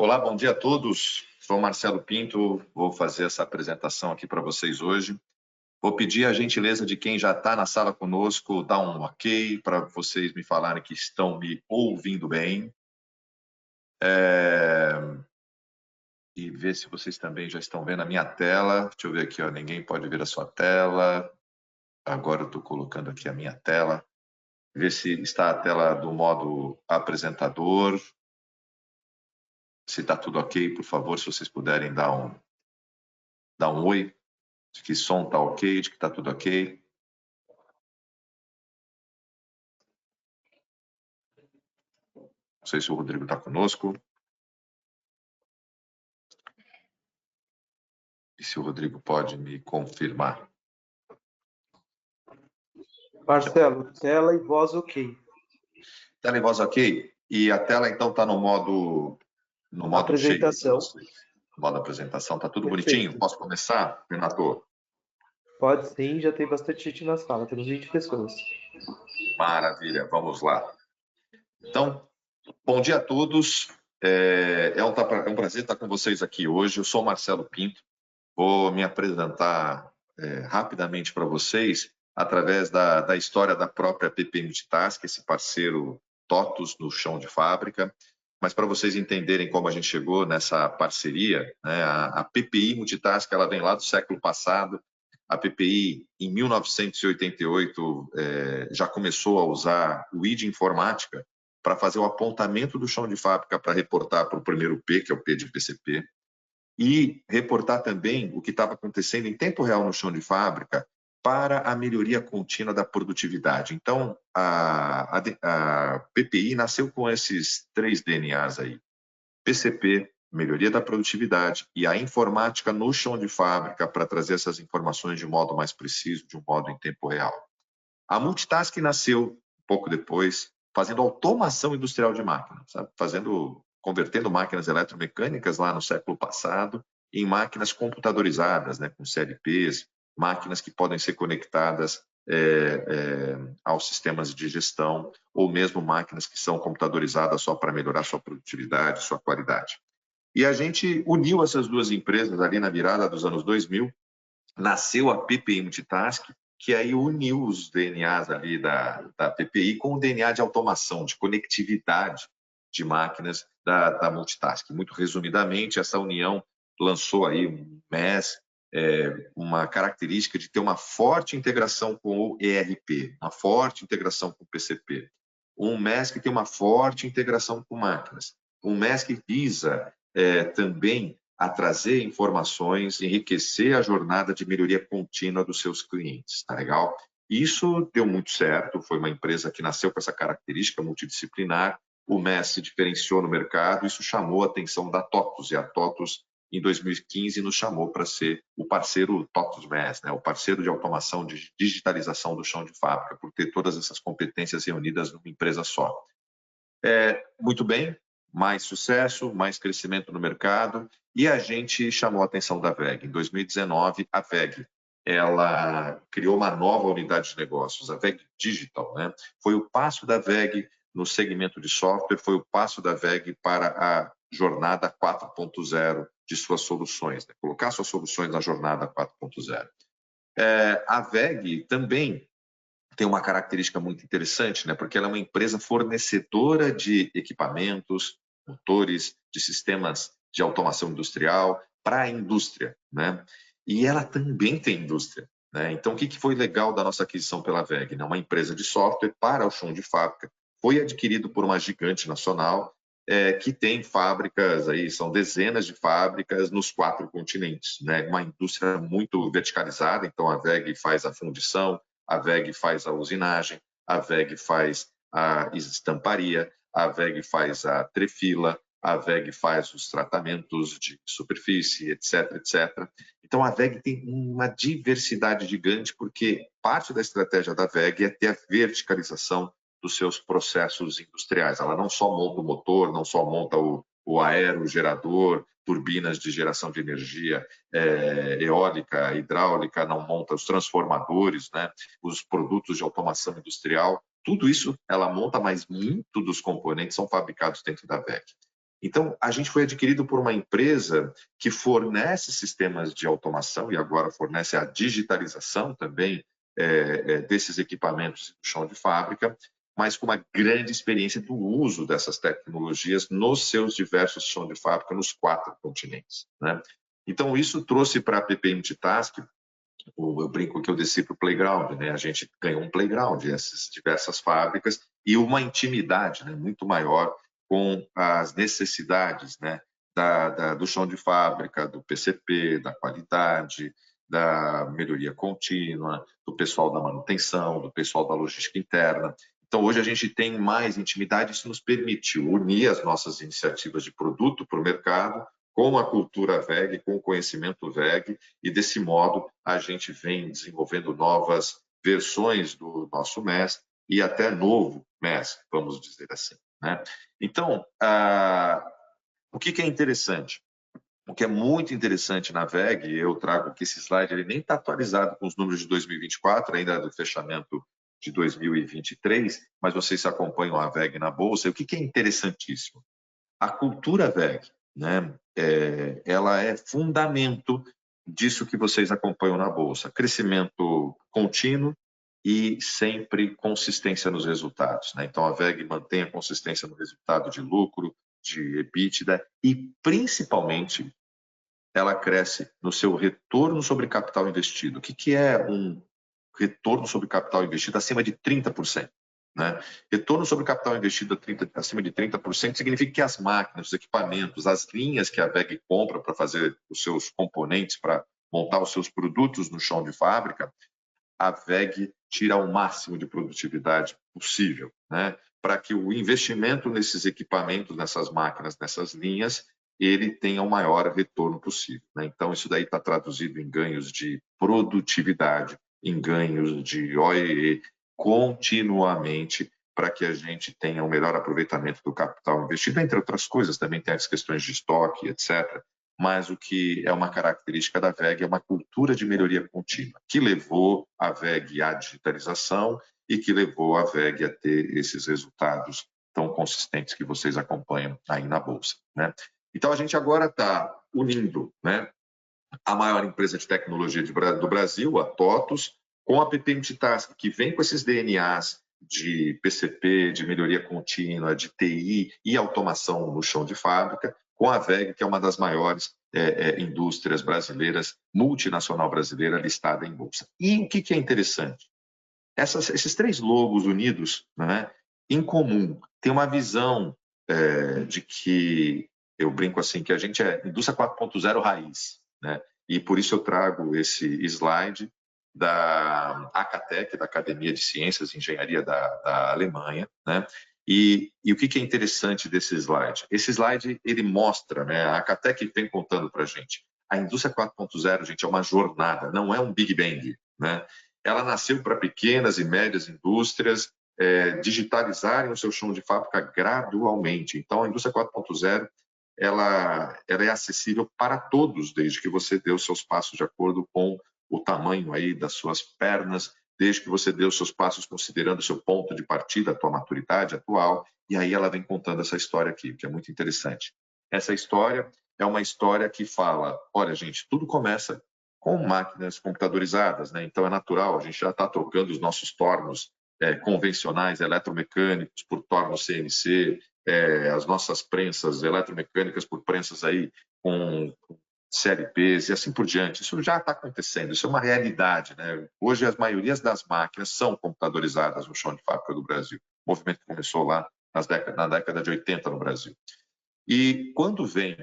Olá, bom dia a todos. Sou Marcelo Pinto, vou fazer essa apresentação aqui para vocês hoje. Vou pedir a gentileza de quem já está na sala conosco, dar um ok para vocês me falarem que estão me ouvindo bem. E ver se vocês também já estão vendo a minha tela. Deixa eu ver aqui, ó. Ninguém pode ver a sua tela. Agora eu estou colocando aqui a minha tela. Ver se está a tela do modo apresentador. Se está tudo ok, por favor, se vocês puderem dar um oi, de que som está ok, de que está tudo ok. Não sei se o Rodrigo está conosco. E se o Rodrigo pode me confirmar. Marcelo, tela e voz ok. Tela e voz ok? E a tela, então, está no modo Apresentação. cheio. No modo apresentação. Está tudo Perfeito. bonitinho? Posso começar, Renato? Pode sim, já tem bastante gente na sala, temos 20 pessoas. Maravilha, vamos lá. Então, bom dia a todos. É um prazer estar com vocês aqui hoje. Eu sou Marcelo Pinto. Vou me apresentar rapidamente para vocês através da história da própria PPI Multitask, esse parceiro TOTUS no chão de fábrica. Mas para vocês entenderem como a gente chegou nessa parceria, né, a PPI Multitask ela vem lá do século passado. A PPI, em 1988, já começou a usar o ID Informática para fazer o apontamento do chão de fábrica para reportar para o primeiro P, que é o P de PCP, e reportar também o que estava acontecendo em tempo real no chão de fábrica para a melhoria contínua da produtividade. Então, a PPI nasceu com esses 3 DNAs aí. PCP, melhoria da produtividade, e a informática no chão de fábrica para trazer essas informações de modo mais preciso, de um modo em tempo real. A Multitask nasceu um pouco depois, fazendo automação industrial de máquinas, sabe? Convertendo máquinas eletromecânicas lá no século passado em máquinas computadorizadas, né, com CLPs, máquinas que podem ser conectadas aos sistemas de gestão, ou mesmo máquinas que são computadorizadas só para melhorar sua produtividade, sua qualidade. E a gente uniu essas duas empresas ali na virada dos anos 2000, nasceu a PPI Multitask, que aí uniu os DNAs ali da PPI com o DNA de automação, de conectividade de máquinas da Multitask. Muito resumidamente, essa união lançou aí um MES, uma característica de ter uma forte integração com o ERP, uma forte integração com o PCP. Um MES que tem uma forte integração com máquinas. Um MES que visa também a trazer informações, enriquecer a jornada de melhoria contínua dos seus clientes, tá legal? Isso deu muito certo, foi uma empresa que nasceu com essa característica multidisciplinar, o MES se diferenciou no mercado, isso chamou a atenção da TOTUS, e a TOTUS, em 2015, nos chamou para ser o parceiro TOTUS MES, né? O parceiro de automação, de digitalização do chão de fábrica, por ter todas essas competências reunidas numa empresa só. Muito bem, mais sucesso, mais crescimento no mercado, e a gente chamou a atenção da WEG. Em 2019, a WEG ela criou uma nova unidade de negócios, a WEG Digital, né? Foi o passo da WEG no segmento de software, foi o passo da WEG para a jornada 4.0 de suas soluções, né? Colocar suas soluções na jornada 4.0. A WEG também tem uma característica muito interessante, né? Porque ela é uma empresa fornecedora de equipamentos, motores, de sistemas de automação industrial para a indústria, né? E ela também tem indústria, né? Então, o que foi legal da nossa aquisição pela WEG? Né? Uma empresa de software para o chão de fábrica, foi adquirido por uma gigante nacional que tem fábricas, aí são dezenas de fábricas nos 4 continentes, né? Uma indústria muito verticalizada, então a WEG faz a fundição, a WEG faz a usinagem, a WEG faz a estamparia, a WEG faz a trefila, a WEG faz os tratamentos de superfície, etc, etc. Então, a WEG tem uma diversidade gigante, porque parte da estratégia da WEG é ter a verticalização dos seus processos industriais. Ela não só monta o motor, não só monta o aerogerador, turbinas de geração de energia eólica, hidráulica, não monta os transformadores, né? Os produtos de automação industrial, tudo isso ela monta, mas muito dos componentes são fabricados dentro da WEG. Então, a gente foi adquirido por uma empresa que fornece sistemas de automação e agora fornece a digitalização também desses equipamentos do chão de fábrica, mas com uma grande experiência do uso dessas tecnologias nos seus diversos chão de fábrica nos 4 continentes, né? Então, isso trouxe para a PP Multitask, eu brinco que eu desci para o playground, né? A gente ganhou um playground, essas diversas fábricas, e uma intimidade, né, muito maior com as necessidades, né, do chão de fábrica, do PCP, da qualidade, da melhoria contínua, do pessoal da manutenção, do pessoal da logística interna. Então, hoje a gente tem mais intimidade, isso nos permitiu unir as nossas iniciativas de produto para o mercado com a cultura VEG, com o conhecimento VEG, e desse modo a gente vem desenvolvendo novas versões do nosso MES e até novo MES, vamos dizer assim, né? Então, o que é interessante? O que é muito interessante na VEG, eu trago que esse slide ele nem está atualizado com os números de 2024, ainda do fechamento de 2023, mas vocês acompanham a VEG na Bolsa. E o que é interessantíssimo? A cultura VEG, né, ela é fundamento disso que vocês acompanham na Bolsa. Crescimento contínuo e sempre consistência nos resultados, né? Então, a VEG mantém a consistência no resultado de lucro, de EBITDA e, principalmente, ela cresce no seu retorno sobre capital investido. O que é um retorno sobre capital investido acima de 30%? Né? Retorno sobre capital investido acima de 30% significa que as máquinas, os equipamentos, as linhas que a VEG compra para fazer os seus componentes, para montar os seus produtos no chão de fábrica, a VEG tira o máximo de produtividade possível, né? Para que o investimento nesses equipamentos, nessas máquinas, nessas linhas, ele tenha o maior retorno possível, né? Então, isso daí está traduzido em ganhos de produtividade, em ganhos de OEE continuamente, para que a gente tenha um melhor aproveitamento do capital investido, entre outras coisas, também tem as questões de estoque, etc. Mas o que é uma característica da VEG é uma cultura de melhoria contínua, que levou a VEG à digitalização e que levou a VEG a ter esses resultados tão consistentes que vocês acompanham aí na Bolsa, né? Então, a gente agora está unindo, né, a maior empresa de tecnologia do Brasil, a TOTUS, com a PP Multitask, que vem com esses DNAs de PCP, de melhoria contínua, de TI e automação no chão de fábrica, com a VEG, que é uma das maiores indústrias brasileiras, multinacional brasileira, listada em bolsa. E o que é interessante? Esses 3 logos unidos, né, em comum, tem uma visão de que, eu brinco assim, que a gente é indústria 4.0 raiz, né? E por isso eu trago esse slide da ACATEC, da Academia de Ciências e Engenharia da Alemanha, né? E o que é interessante desse slide? Esse slide, ele mostra, né, a ACATEC vem contando para a gente, a indústria 4.0, gente, é uma jornada, não é um Big Bang, né? Ela nasceu para pequenas e médias indústrias digitalizarem o seu chão de fábrica gradualmente. Então, a indústria 4.0 ela é acessível para todos, desde que você dê os seus passos de acordo com o tamanho aí das suas pernas, desde que você dê os seus passos considerando o seu ponto de partida, a tua maturidade atual, e aí ela vem contando essa história aqui, que é muito interessante. Essa história é uma história que fala, olha, gente, tudo começa com máquinas computadorizadas, né? Então é natural, a gente já está trocando os nossos tornos convencionais eletromecânicos por tornos CNC, as nossas prensas eletromecânicas por prensas aí com CLPs e assim por diante. Isso já está acontecendo, isso é uma realidade, né? Hoje, as maiorias das máquinas são computadorizadas no chão de fábrica do Brasil. O movimento começou lá na década de 80 no Brasil. E quando vem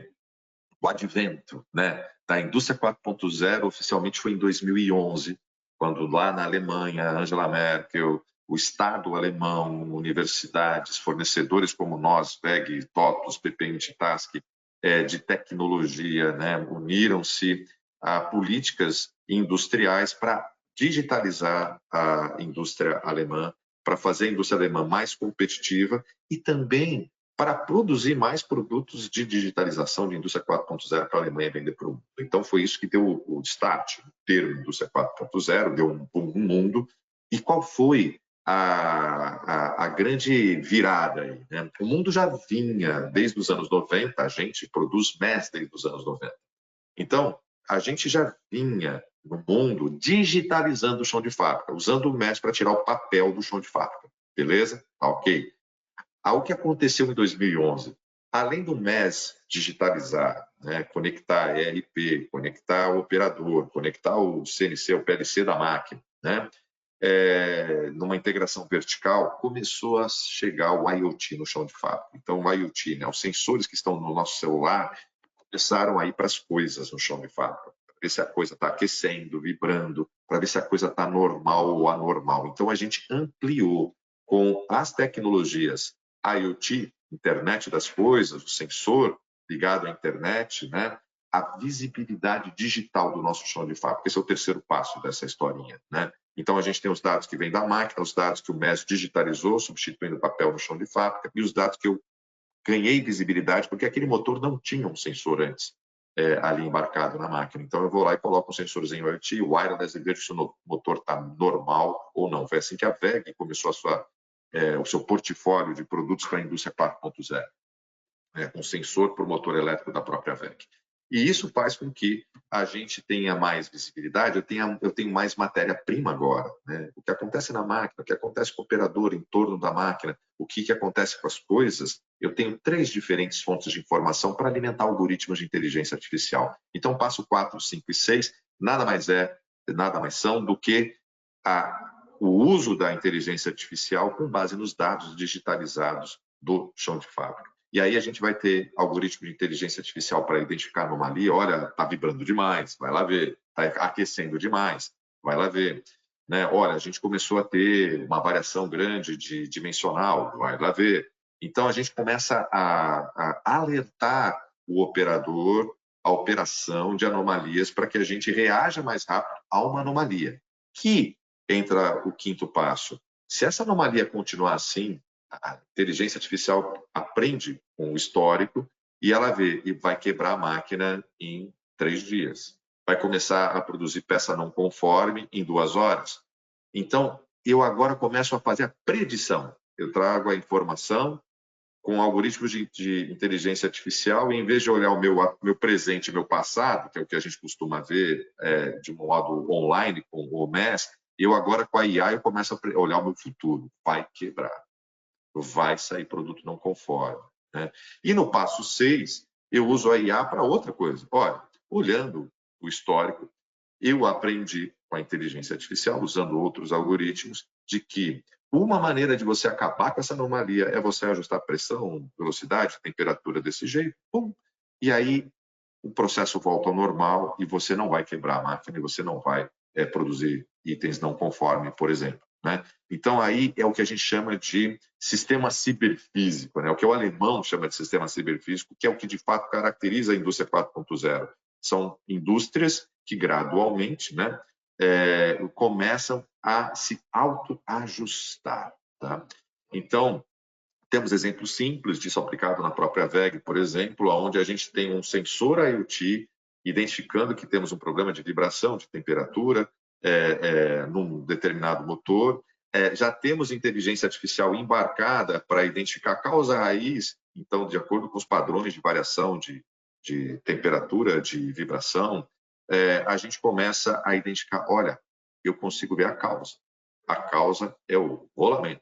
o advento, né, da indústria 4.0, oficialmente foi em 2011, quando lá na Alemanha, Angela Merkel, o Estado alemão, universidades, fornecedores como nós, VEG, TOTUS, PP Multitask, de tecnologia, né, uniram-se a políticas industriais para digitalizar a indústria alemã, para fazer a indústria alemã mais competitiva e também para produzir mais produtos de digitalização de indústria 4.0 para a Alemanha vender para o mundo. Então, foi isso que deu o start, o termo indústria 4.0, deu um boom no mundo. E qual foi a grande virada aí, né? O mundo já vinha desde os anos 90, a gente produz MES desde os anos 90. Então, a gente já vinha no mundo digitalizando o chão de fábrica, usando o MES para tirar o papel do chão de fábrica. Beleza? Tá ok. O que aconteceu em 2011? Além do MES digitalizar, né, conectar ERP, conectar o operador, conectar o CNC, o PLC da máquina, né, numa integração vertical, começou a chegar o IoT no chão de fábrica. Então, o IoT, né, os sensores que estão no nosso celular, começaram a ir para as coisas no chão de fábrica, para ver se a coisa está aquecendo, vibrando, para ver se a coisa está normal ou anormal. Então, a gente ampliou com as tecnologias IoT, internet das coisas, o sensor ligado à internet, né, a visibilidade digital do nosso chão de fábrica. Esse é o terceiro passo dessa historinha, né? Então, a gente tem os dados que vêm da máquina, os dados que o MES digitalizou, substituindo o papel no chão de fábrica, e os dados que eu ganhei visibilidade, porque aquele motor não tinha um sensor antes ali embarcado na máquina. Então, eu vou lá e coloco um sensorzinho IoT, wireless, e vejo se o motor está normal ou não. Foi assim que a WEG começou o seu portfólio de produtos para a indústria 4.0, com sensor para o motor elétrico da própria WEG. E isso faz com que a gente tenha mais visibilidade, eu tenho mais matéria-prima agora, né? O que acontece na máquina, o que acontece com o operador em torno da máquina, o que acontece com as coisas, eu tenho 3 diferentes fontes de informação para alimentar algoritmos de inteligência artificial. Então, passo 4, 5 e 6 nada mais são do que o uso da inteligência artificial com base nos dados digitalizados do chão de fábrica. E aí a gente vai ter algoritmo de inteligência artificial para identificar anomalia. Olha, está vibrando demais, vai lá ver. Está aquecendo demais, vai lá ver. Né? Olha, a gente começou a ter uma variação grande de dimensional, vai lá ver. Então, a gente começa a alertar o operador, a operação de anomalias para que a gente reaja mais rápido a uma anomalia. Que entra o quinto passo. Se essa anomalia continuar assim, a inteligência artificial aprende com o histórico e ela vê e vai quebrar a máquina em 3 dias. Vai começar a produzir peça não conforme em 2 horas. Então, eu agora começo a fazer a predição. Eu trago a informação com algoritmos de inteligência artificial e, em vez de olhar o meu presente e meu passado, que é o que a gente costuma ver de um modo online com o MES, eu agora com a IA eu começo a olhar o meu futuro. Vai quebrar. Vai sair produto não conforme. Né? E no passo 6, eu uso a IA para outra coisa. Olha, olhando o histórico, eu aprendi com a inteligência artificial, usando outros algoritmos, de que uma maneira de você acabar com essa anomalia é você ajustar a pressão, velocidade, temperatura desse jeito, pum, e aí o processo volta ao normal e você não vai quebrar a máquina e você não vai produzir itens não conforme, por exemplo. Né? Então, aí é o que a gente chama de sistema ciberfísico, né? O que o alemão chama de sistema ciberfísico, que é o que de fato caracteriza a indústria 4.0. São indústrias que gradualmente, né, começam a se autoajustar. Tá? Então, temos exemplos simples disso aplicado na própria WEG, por exemplo, onde a gente tem um sensor IoT identificando que temos um problema de vibração, de temperatura, num determinado motor. Já temos inteligência artificial embarcada para identificar a causa raiz, então, de acordo com os padrões de variação de temperatura, de vibração, a gente começa a identificar, olha, eu consigo ver a causa. A causa é o rolamento.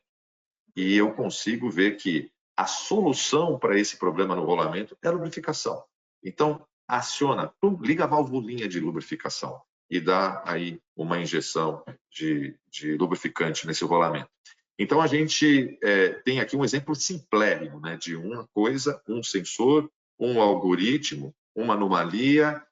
E eu consigo ver que a solução para esse problema no rolamento é a lubrificação. Então, aciona, liga a valvulinha de lubrificação e dá aí uma injeção de lubrificante nesse rolamento. Então, a gente tem aqui um exemplo simplérrimo, né, de uma coisa, um sensor, um algoritmo, uma anomalia,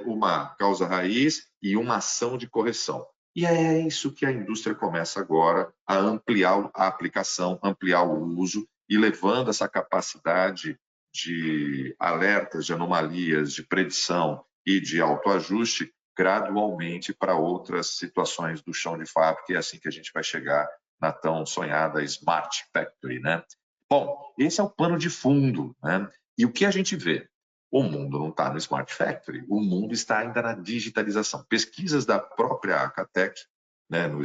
uma causa raiz e uma ação de correção. E é isso que a indústria começa agora a ampliar a aplicação, ampliar o uso e levando essa capacidade de alertas, de anomalias, de predição e de autoajuste gradualmente para outras situações do chão de fábrica, e é assim que a gente vai chegar na tão sonhada Smart Factory, né? Bom, esse é o pano de fundo, né? E o que a gente vê? O mundo não está no Smart Factory, o mundo está ainda na digitalização. Pesquisas da própria Acatec, né, no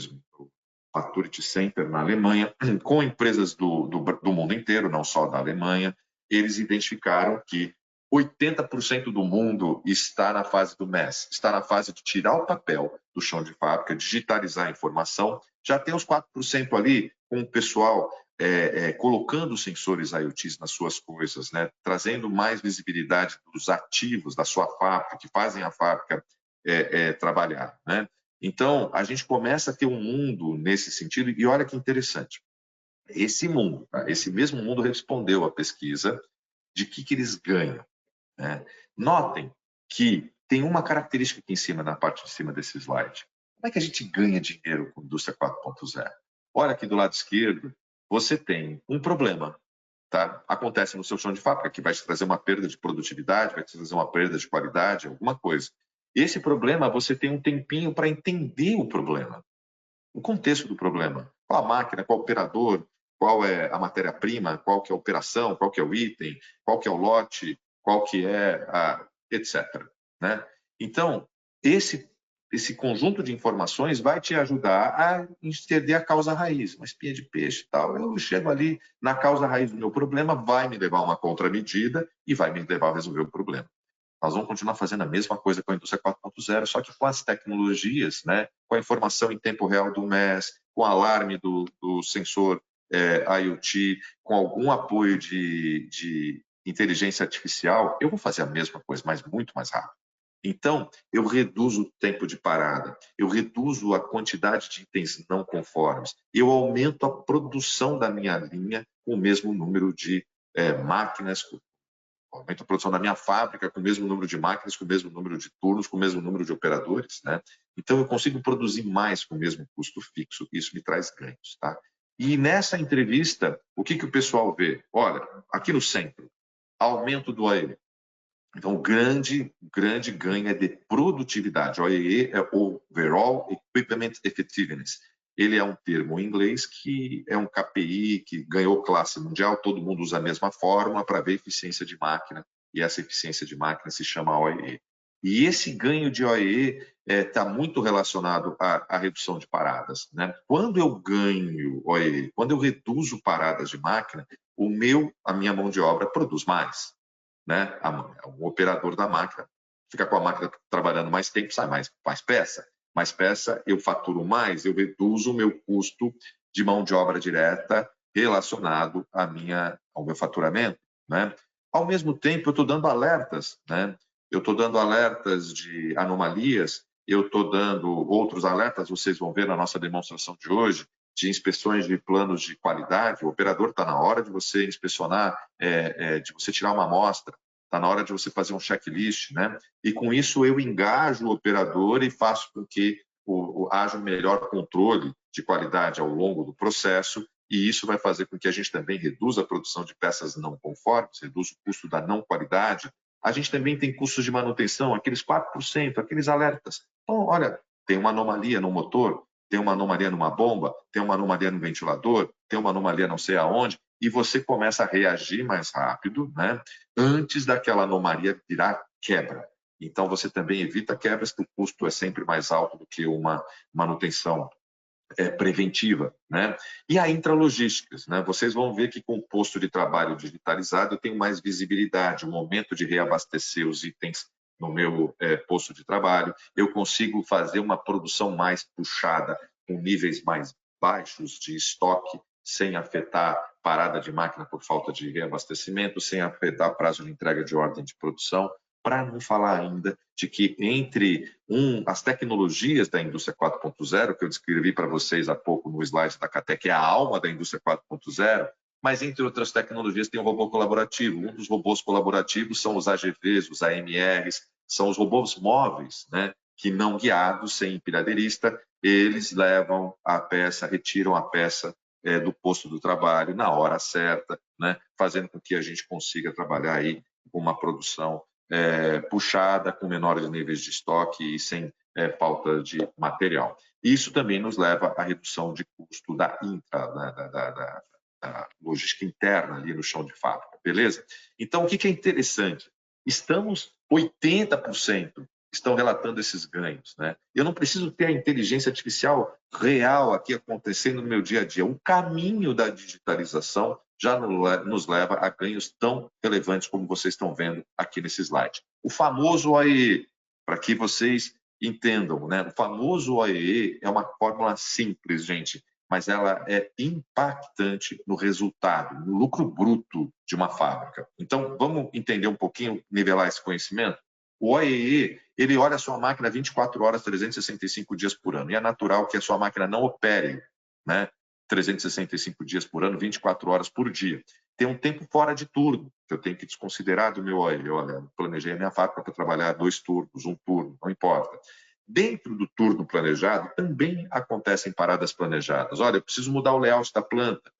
Maturity Center na Alemanha, com empresas do mundo inteiro, não só da Alemanha. Eles identificaram que 80% do mundo está na fase do MES, está na fase de tirar o papel do chão de fábrica, digitalizar a informação. Já tem os 4% ali com o pessoal colocando sensores IoTs nas suas coisas, né? Trazendo mais visibilidade dos ativos da sua fábrica, que fazem a fábrica trabalhar, né? Então, a gente começa a ter um mundo nesse sentido, e olha que interessante. Esse mundo, tá? Esse mesmo mundo respondeu à pesquisa de que eles ganham, né? Notem que tem uma característica aqui em cima, na parte de cima desse slide. Como é que a gente ganha dinheiro com a indústria 4.0? Olha aqui do lado esquerdo, você tem um problema, tá? Acontece no seu chão de fábrica, que vai te trazer uma perda de produtividade, vai te trazer uma perda de qualidade, alguma coisa. Esse problema, você tem um tempinho para entender o problema, o contexto do problema. Qual a máquina, qual o operador, qual é a matéria-prima, qual que é a operação, qual que é o item, qual que é o lote, qual que é a... etc. Né? Então, esse conjunto de informações vai te ajudar a entender a causa raiz, uma espinha de peixe e tal. Eu chego ali na causa raiz do meu problema, vai me levar a uma contramedida e vai me levar a resolver o problema. Nós vamos continuar fazendo a mesma coisa com a indústria 4.0, só que com as tecnologias, né? Com a informação em tempo real do MES, com o alarme do sensor IoT, com algum apoio de inteligência artificial, eu vou fazer a mesma coisa, mas muito mais rápido. Então, eu reduzo o tempo de parada, eu reduzo a quantidade de itens não conformes, eu aumento a produção da minha linha com o mesmo número de máquinas, aumento a produção da minha fábrica com o mesmo número de máquinas, com o mesmo número de turnos, com o mesmo número de operadores, né? Então, eu consigo produzir mais com o mesmo custo fixo. Isso me traz ganhos, tá? E nessa entrevista, o que o pessoal vê? Olha, aqui no centro, aumento do OEE. Então, o grande ganho é de produtividade. OEE é Overall Equipment Effectiveness. Ele é um termo em inglês que é um KPI que ganhou classe mundial, todo mundo usa a mesma fórmula para ver eficiência de máquina, e essa eficiência de máquina se chama OEE. E esse ganho de OEE está muito relacionado à redução de paradas, né? Quando eu ganho OEE, quando eu reduzo paradas de máquina, a minha mão de obra produz mais, né? O operador da máquina fica com a máquina trabalhando mais tempo, sai mais peça, eu faturo mais, eu reduzo o meu custo de mão de obra direta relacionado ao meu faturamento, né? Ao mesmo tempo, eu estou dando alertas, né? Eu estou dando alertas de anomalias, eu estou dando outros alertas, vocês vão ver na nossa demonstração de hoje, de inspeções de planos de qualidade. O operador está na hora de você inspecionar, de você tirar uma amostra, está na hora de você fazer um checklist, né? E com isso eu engajo o operador e faço com que haja um melhor controle de qualidade ao longo do processo, e isso vai fazer com que a gente também reduza a produção de peças não conformes, reduza o custo da não qualidade. A gente também tem custos de manutenção, aqueles 4%, aqueles alertas. Então, olha, tem uma anomalia no motor, tem uma anomalia numa bomba, tem uma anomalia no ventilador, tem uma anomalia não sei aonde, e você começa a reagir mais rápido, né? Antes daquela anomalia virar quebra. Então, você também evita quebras, que o custo é sempre mais alto do que uma manutenção preventiva, né? E a intralogísticas, né? Vocês vão ver que com o posto de trabalho digitalizado eu tenho mais visibilidade, o momento de reabastecer os itens no meu posto de trabalho, eu consigo fazer uma produção mais puxada, com níveis mais baixos de estoque, sem afetar parada de máquina por falta de reabastecimento, sem afetar prazo de entrega de ordem de produção, para não falar ainda de que entre as tecnologias da indústria 4.0, que eu descrevi para vocês há pouco no slide da CATEC, que é a alma da indústria 4.0, mas entre outras tecnologias tem o robô colaborativo. Um dos robôs colaborativos são os AGVs, os AMRs, são os robôs móveis, né? Que não guiados, sem empilhadeirista, eles levam a peça, retiram a peça do posto do trabalho na hora certa, né? Fazendo com que a gente consiga trabalhar aí com uma produção puxada, com menores níveis de estoque e sem falta de material. Isso também nos leva à redução de custo da logística interna ali no chão de fábrica, beleza? Então, o que é interessante? Estamos 80% estão relatando esses ganhos, né? Eu não preciso ter a inteligência artificial real aqui acontecendo no meu dia a dia. O caminho da digitalização já nos leva a ganhos tão relevantes como vocês estão vendo aqui nesse slide. O famoso OEE, para que vocês entendam, né? O famoso OEE é uma fórmula simples, gente, mas ela é impactante no resultado, no lucro bruto de uma fábrica. Então, vamos entender um pouquinho, nivelar esse conhecimento? O OEE, ele olha a sua máquina 24 horas, 365 dias por ano. E é natural que a sua máquina não opere, né, 365 dias por ano, 24 horas por dia. Tem um tempo fora de turno, que eu tenho que desconsiderar do meu OEE. Olha, planejei a minha fábrica para trabalhar 2 turnos, 1 turno, não importa. Dentro do turno planejado, também acontecem paradas planejadas. Olha, eu preciso mudar o layout da planta.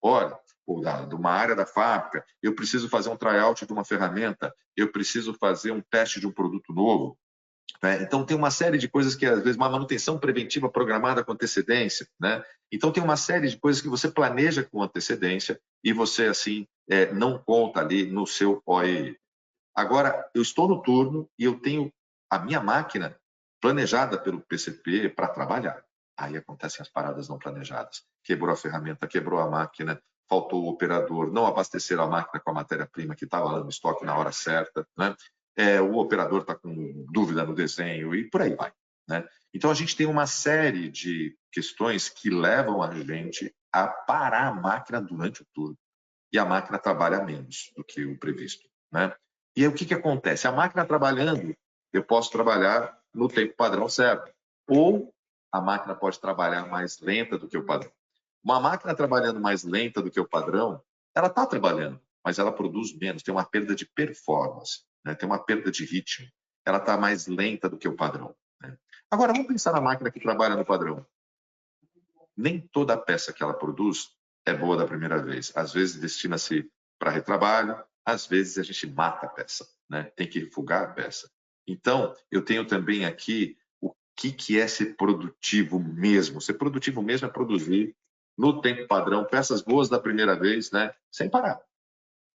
Olha, ou de uma área da fábrica, eu preciso fazer um tryout de uma ferramenta, eu preciso fazer um teste de um produto novo. Né? Então, tem uma série de coisas que, às vezes, uma manutenção preventiva programada com antecedência. Né? Então, tem uma série de coisas que você planeja com antecedência e você, assim, não conta ali no seu OEE. Agora, eu estou no turno e eu tenho a minha máquina planejada pelo PCP para trabalhar. Aí acontecem as paradas não planejadas. Quebrou a ferramenta, quebrou a máquina, faltou o operador, não abasteceram a máquina com a matéria-prima que estava lá no estoque na hora certa, né? O operador está com dúvida no desenho e por aí vai. Né? Então, a gente tem uma série de questões que levam a gente a parar a máquina durante o turno. E a máquina trabalha menos do que o previsto. Né? E aí, o que acontece? A máquina trabalhando, eu posso trabalhar no tempo padrão certo. Ou a máquina pode trabalhar mais lenta do que o padrão. Uma máquina trabalhando mais lenta do que o padrão, ela está trabalhando, mas ela produz menos, tem uma perda de performance, né? Tem uma perda de ritmo. Ela está mais lenta do que o padrão. Né? Agora, vamos pensar na máquina que trabalha no padrão. Nem toda peça que ela produz é boa da primeira vez. Às vezes destina-se para retrabalho, às vezes a gente mata a peça, né? Tem que refugar a peça. Então, eu tenho também aqui o que é ser produtivo mesmo. Ser produtivo mesmo é produzir no tempo padrão peças boas da primeira vez, né? Sem parar.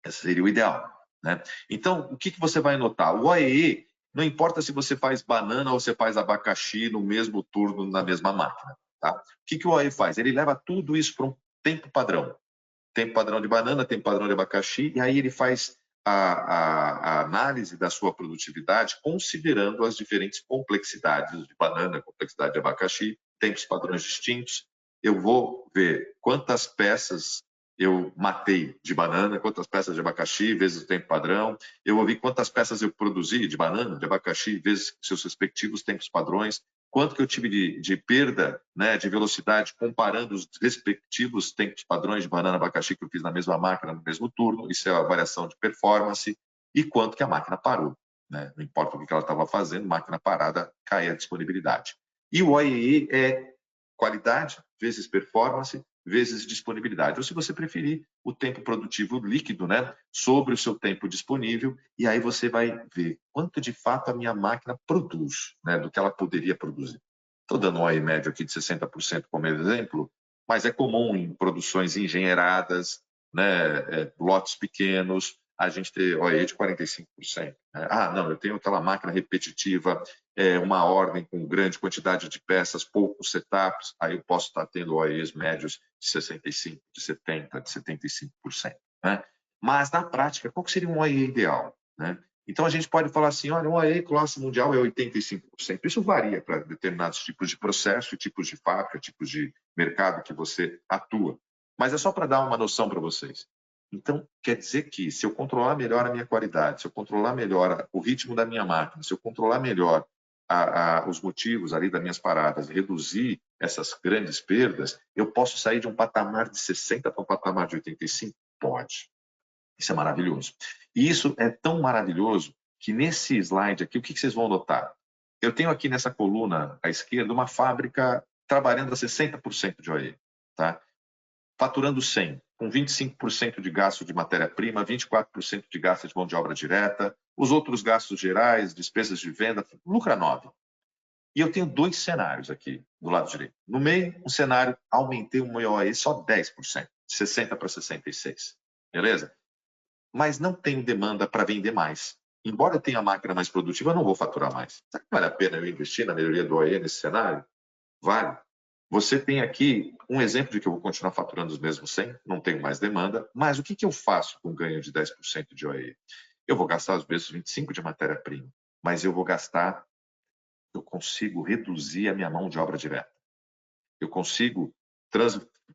Esse seria o ideal. Né? Então, o que você vai notar? O OEE, não importa se você faz banana ou você faz abacaxi no mesmo turno, na mesma máquina. Tá? O que o OEE faz? Ele leva tudo isso para um tempo padrão. Tempo padrão de banana, tempo padrão de abacaxi, e aí ele faz a análise da sua produtividade considerando as diferentes complexidades de banana, complexidade de abacaxi, tempos padrões distintos. Eu vou ver quantas peças eu matei de banana, quantas peças de abacaxi, vezes o tempo padrão. Eu vou ver quantas peças eu produzi de banana, de abacaxi, vezes seus respectivos tempos padrões. Quanto que eu tive de perda, né, de velocidade, comparando os respectivos tempos padrões de banana e abacaxi que eu fiz na mesma máquina, no mesmo turno. Isso é a variação de performance. E quanto que a máquina parou. Né? Não importa o que ela estava fazendo, máquina parada, cai a disponibilidade. E o OEE é qualidade vezes performance vezes disponibilidade. Ou, se você preferir, o tempo produtivo líquido, né, sobre o seu tempo disponível, e aí você vai ver quanto de fato a minha máquina produz, né, do que ela poderia produzir. Estou dando um OEE médio aqui de 60% como exemplo, mas é comum em produções engenheiradas, né, lotes pequenos, a gente ter OEE de 45%. Né? Não, eu tenho aquela máquina repetitiva, uma ordem com grande quantidade de peças, poucos setups, aí eu posso estar tendo OEEs médios de 65%, de 70%, de 75%. Né? Mas, na prática, qual seria um OEE ideal? Né? Então, a gente pode falar assim, olha, um OEE classe mundial é 85%. Isso varia para determinados tipos de processo, tipos de fábrica, tipos de mercado que você atua. Mas é só para dar uma noção para vocês. Então, quer dizer que se eu controlar melhor a minha qualidade, se eu controlar melhor o ritmo da minha máquina, se eu controlar melhor os motivos ali das minhas paradas, reduzir essas grandes perdas, eu posso sair de um patamar de 60 para um patamar de 85? Pode. Isso é maravilhoso. E isso é tão maravilhoso que nesse slide aqui, o que vocês vão notar? Eu tenho aqui nessa coluna à esquerda uma fábrica trabalhando a 60% de OE, tá? Faturando 100, com 25% de gasto de matéria-prima, 24% de gasto de mão de obra direta, os outros gastos gerais, despesas de venda, lucra 9. E eu tenho 2 cenários aqui do lado direito. No meio, um cenário, aumentei o meu OE só 10%, de 60 para 66. Beleza? Mas não tenho demanda para vender mais. embora eu tenha a máquina mais produtiva, eu não vou faturar mais. Será que vale a pena eu investir na melhoria do OE nesse cenário? Vale. Você tem aqui um exemplo de que eu vou continuar faturando os mesmos 100, não tenho mais demanda, mas o que eu faço com ganho de 10% de OE? Eu vou gastar os mesmos 25 de matéria-prima, mas eu consigo reduzir a minha mão de obra direta. Eu consigo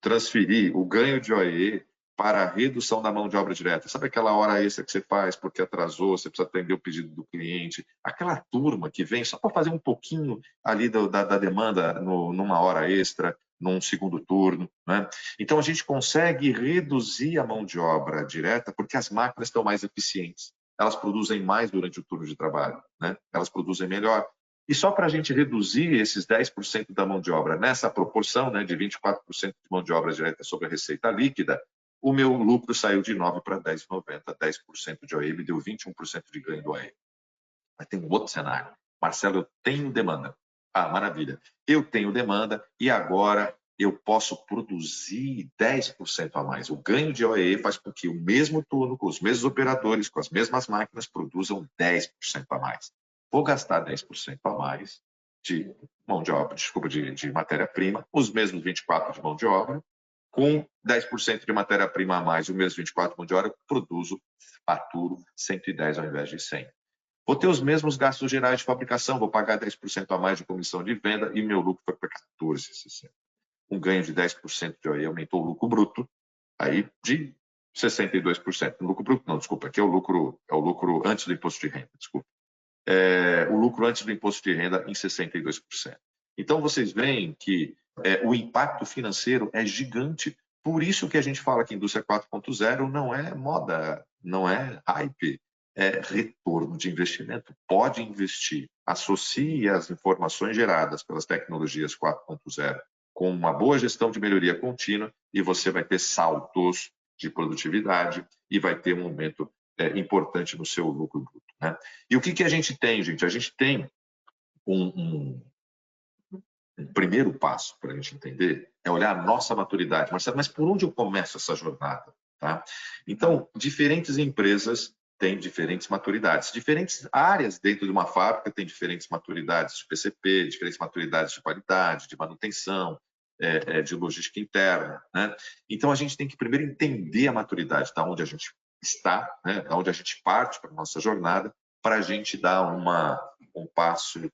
transferir o ganho de OE para a redução da mão de obra direta. Sabe aquela hora extra que você faz porque atrasou, você precisa atender o pedido do cliente? Aquela turma que vem só para fazer um pouquinho ali da demanda numa hora extra, num segundo turno, né? Então, a gente consegue reduzir a mão de obra direta porque as máquinas estão mais eficientes. Elas produzem mais durante o turno de trabalho, né? Elas produzem melhor. E só para a gente reduzir esses 10% da mão de obra nessa proporção, né, de 24% de mão de obra direta sobre a receita líquida, o meu lucro saiu de 9 para 10,90, 10% de OE, me deu 21% de ganho do OE. Mas tem um outro cenário. Marcelo, eu tenho demanda. Ah, maravilha. Eu tenho demanda e agora eu posso produzir 10% a mais. O ganho de OE faz com que o mesmo turno, com os mesmos operadores, com as mesmas máquinas, produzam 10% a mais. Vou gastar 10% a mais de mão de obra, desculpa, de matéria-prima, os mesmos 24 de mão de obra, com 10% de matéria-prima a mais e os mesmos 24 de mão de obra, produzo, faturo 110 ao invés de 100. Vou ter os mesmos gastos gerais de fabricação, vou pagar 10% a mais de comissão de venda e meu lucro foi para 14,60. Um ganho de 10% de OE aumentou o lucro bruto, aí de 62%. O lucro bruto, não, desculpa, aqui é o lucro antes do imposto de renda, desculpa. O lucro antes do imposto de renda em 62%. Então, vocês veem que o impacto financeiro é gigante. Por isso que a gente fala que a indústria 4.0 não é moda, não é hype, é retorno de investimento. Pode investir, associe as informações geradas pelas tecnologias 4.0 com uma boa gestão de melhoria contínua e você vai ter saltos de produtividade e vai ter um aumento importante no seu lucro bruto, né? E o que a gente tem, gente? A gente tem um primeiro passo para a gente entender, é olhar a nossa maturidade. Marcelo, mas por onde eu começo essa jornada? Tá? Então, diferentes empresas têm diferentes maturidades. Diferentes áreas dentro de uma fábrica têm diferentes maturidades de PCP, diferentes maturidades de qualidade, de manutenção, de logística interna, né? Então, a gente tem que primeiro entender a maturidade, da onde a gente está, né? Da onde a gente parte para a nossa jornada, para a gente dar um passo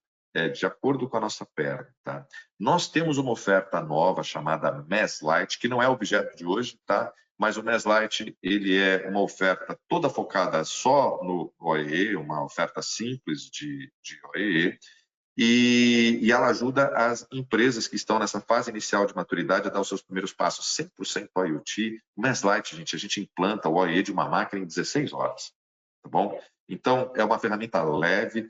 de acordo com a nossa perna. Tá? Nós temos uma oferta nova chamada Mass Light, que não é objeto de hoje, tá? Mas o Mass Light ele é uma oferta toda focada só no OEE, uma oferta simples de OEE, e ela ajuda as empresas que estão nessa fase inicial de maturidade a dar os seus primeiros passos. 100% IoT. O Mass Light, gente, a gente implanta o OEE de uma máquina em 16 horas. Tá bom? Então, é uma ferramenta leve,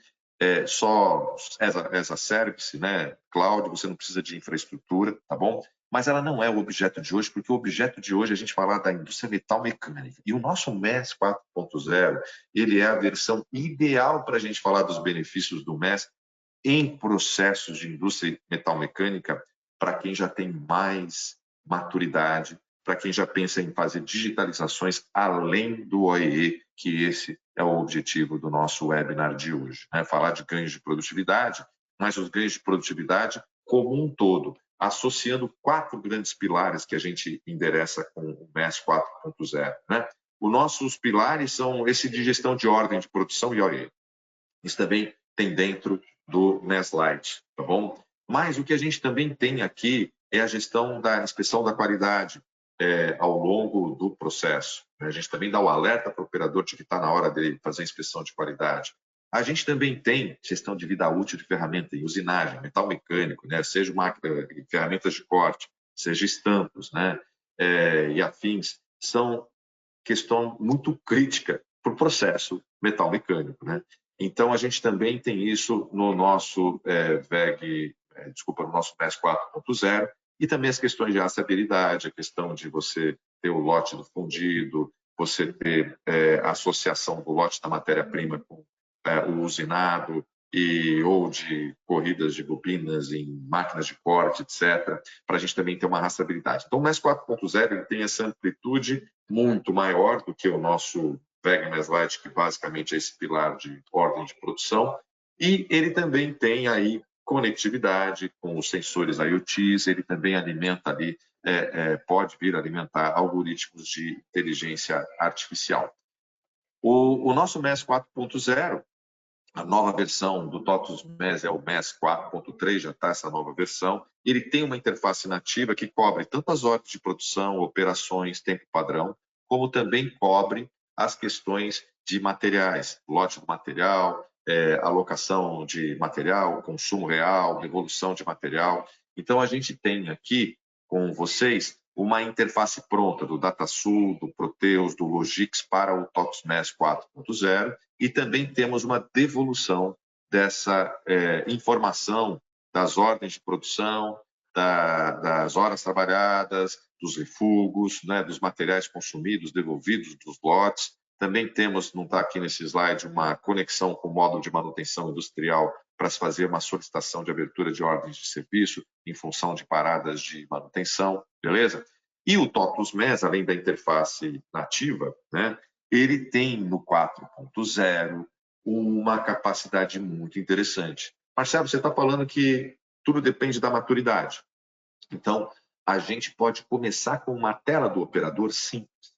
só as a service, né? Cloud, você não precisa de infraestrutura, tá bom? Mas ela não é o objeto de hoje, porque o objeto de hoje é a gente falar da indústria metal mecânica. E o nosso MES 4.0, ele é a versão ideal para a gente falar dos benefícios do MES em processos de indústria metal mecânica, para quem já tem mais maturidade, para quem já pensa em fazer digitalizações além do OEE, que esse é o objetivo do nosso webinar de hoje, né? Falar de ganhos de produtividade, mas os ganhos de produtividade como um todo, associando 4 grandes pilares que a gente endereça com o MES 4.0, né? Os nossos pilares são esse de gestão de ordem de produção e OEE. Isso também tem dentro do MES Light, tá bom? Mas o que a gente também tem aqui é a gestão da inspeção da qualidade ao longo do processo. A gente também dá o alerta para o operador de que está na hora de fazer a inspeção de qualidade. A gente também tem gestão de vida útil de ferramenta e usinagem, metal mecânico, né? Seja ferramentas de corte, seja estampos, né? E afins, são questão muito crítica para o processo metal mecânico, né? Então, a gente também tem isso no nosso no nosso MES 4.0, e também as questões de rastreabilidade, a questão de você ter o lote do fundido, você ter a associação do lote da matéria-prima com o usinado, ou de corridas de bobinas em máquinas de corte, etc., para a gente também ter uma rastreabilidade. Então, o MES 4.0 tem essa amplitude muito maior do que o nosso VEG mais Light, que basicamente é esse pilar de ordem de produção, e ele também tem aí conectividade com os sensores IoTs, ele também alimenta ali, pode vir a alimentar algoritmos de inteligência artificial. O nosso MES 4.0, a nova versão do TOTUS MES é o MES 4.3, já está essa nova versão. Ele tem uma interface nativa que cobre tanto as ordens de produção, operações, tempo padrão, como também cobre as questões de materiais, lote do material, alocação de material, consumo real, devolução de material. Então, a gente tem aqui com vocês uma interface pronta do DataSul, do Proteus, do Logix para o TOTUS MES 4.0, e também temos uma devolução dessa informação das ordens de produção, das horas trabalhadas, dos refugos, né, dos materiais consumidos, devolvidos, dos lotes. Também temos, não está aqui nesse slide, uma conexão com o módulo de manutenção industrial para se fazer uma solicitação de abertura de ordens de serviço em função de paradas de manutenção, beleza? E o TOTUS MES, além da interface nativa, né, ele tem no 4.0 uma capacidade muito interessante. Marcelo, você está falando que tudo depende da maturidade. Então, a gente pode começar com uma tela do operador simples.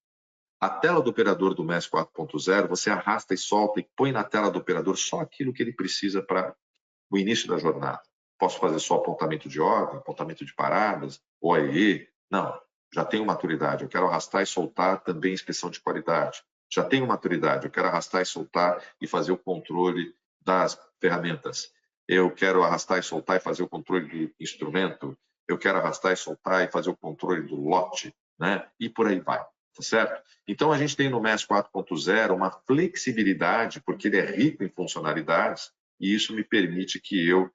A tela do operador do MES 4.0, você arrasta e solta e põe na tela do operador só aquilo que ele precisa para o início da jornada. Posso fazer só apontamento de ordem, apontamento de paradas, OEE? Não, já tenho maturidade. Eu quero arrastar e soltar também inspeção de qualidade. Já tenho maturidade. Eu quero arrastar e soltar e fazer o controle das ferramentas. Eu quero arrastar e soltar e fazer o controle do instrumento. Eu quero arrastar e soltar e fazer o controle do lote, né? E por aí vai. Tá certo? Então, a gente tem no MES 4.0 uma flexibilidade, porque ele é rico em funcionalidades, e isso me permite que eu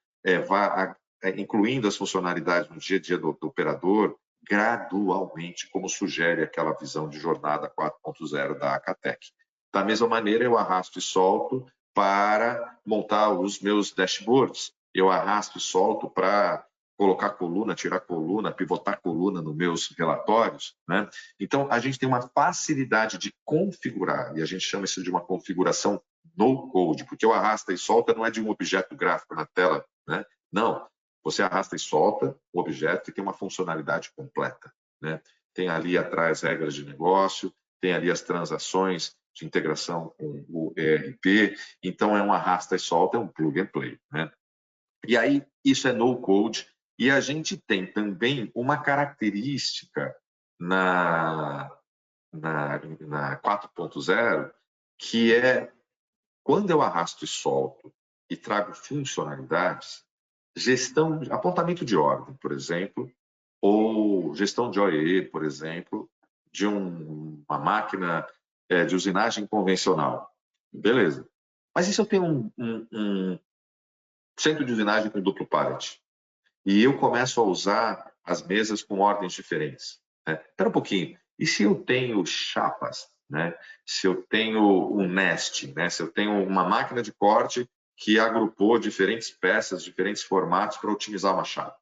vá incluindo as funcionalidades no dia a dia do operador gradualmente, como sugere aquela visão de jornada 4.0 da Acatec. Da mesma maneira, eu arrasto e solto para montar os meus dashboards, eu arrasto e solto para colocar coluna, tirar coluna, pivotar coluna nos meus relatórios, né? Então, a gente tem uma facilidade de configurar, e a gente chama isso de uma configuração no-code, porque o arrasta e solta não é de um objeto gráfico na tela, né? Não, você arrasta e solta o objeto que tem uma funcionalidade completa, né? Tem ali atrás regras de negócio, tem ali as transações de integração com o ERP, então é um arrasta e solta, é um plug and play, né? E aí, isso é no-code, e a gente tem também uma característica na 4.0, que é quando eu arrasto e solto e trago funcionalidades, gestão, apontamento de ordem, por exemplo, ou gestão de OEE, por exemplo, de uma máquina de usinagem convencional. Beleza. Mas e se eu tenho um centro de usinagem com duplo pallet? E eu começo a usar as mesas com ordens diferentes. Né? Espera um pouquinho. E se eu tenho chapas? Né? Se eu tenho um nest? Né? Se eu tenho uma máquina de corte que agrupou diferentes peças, diferentes formatos para otimizar uma chapa?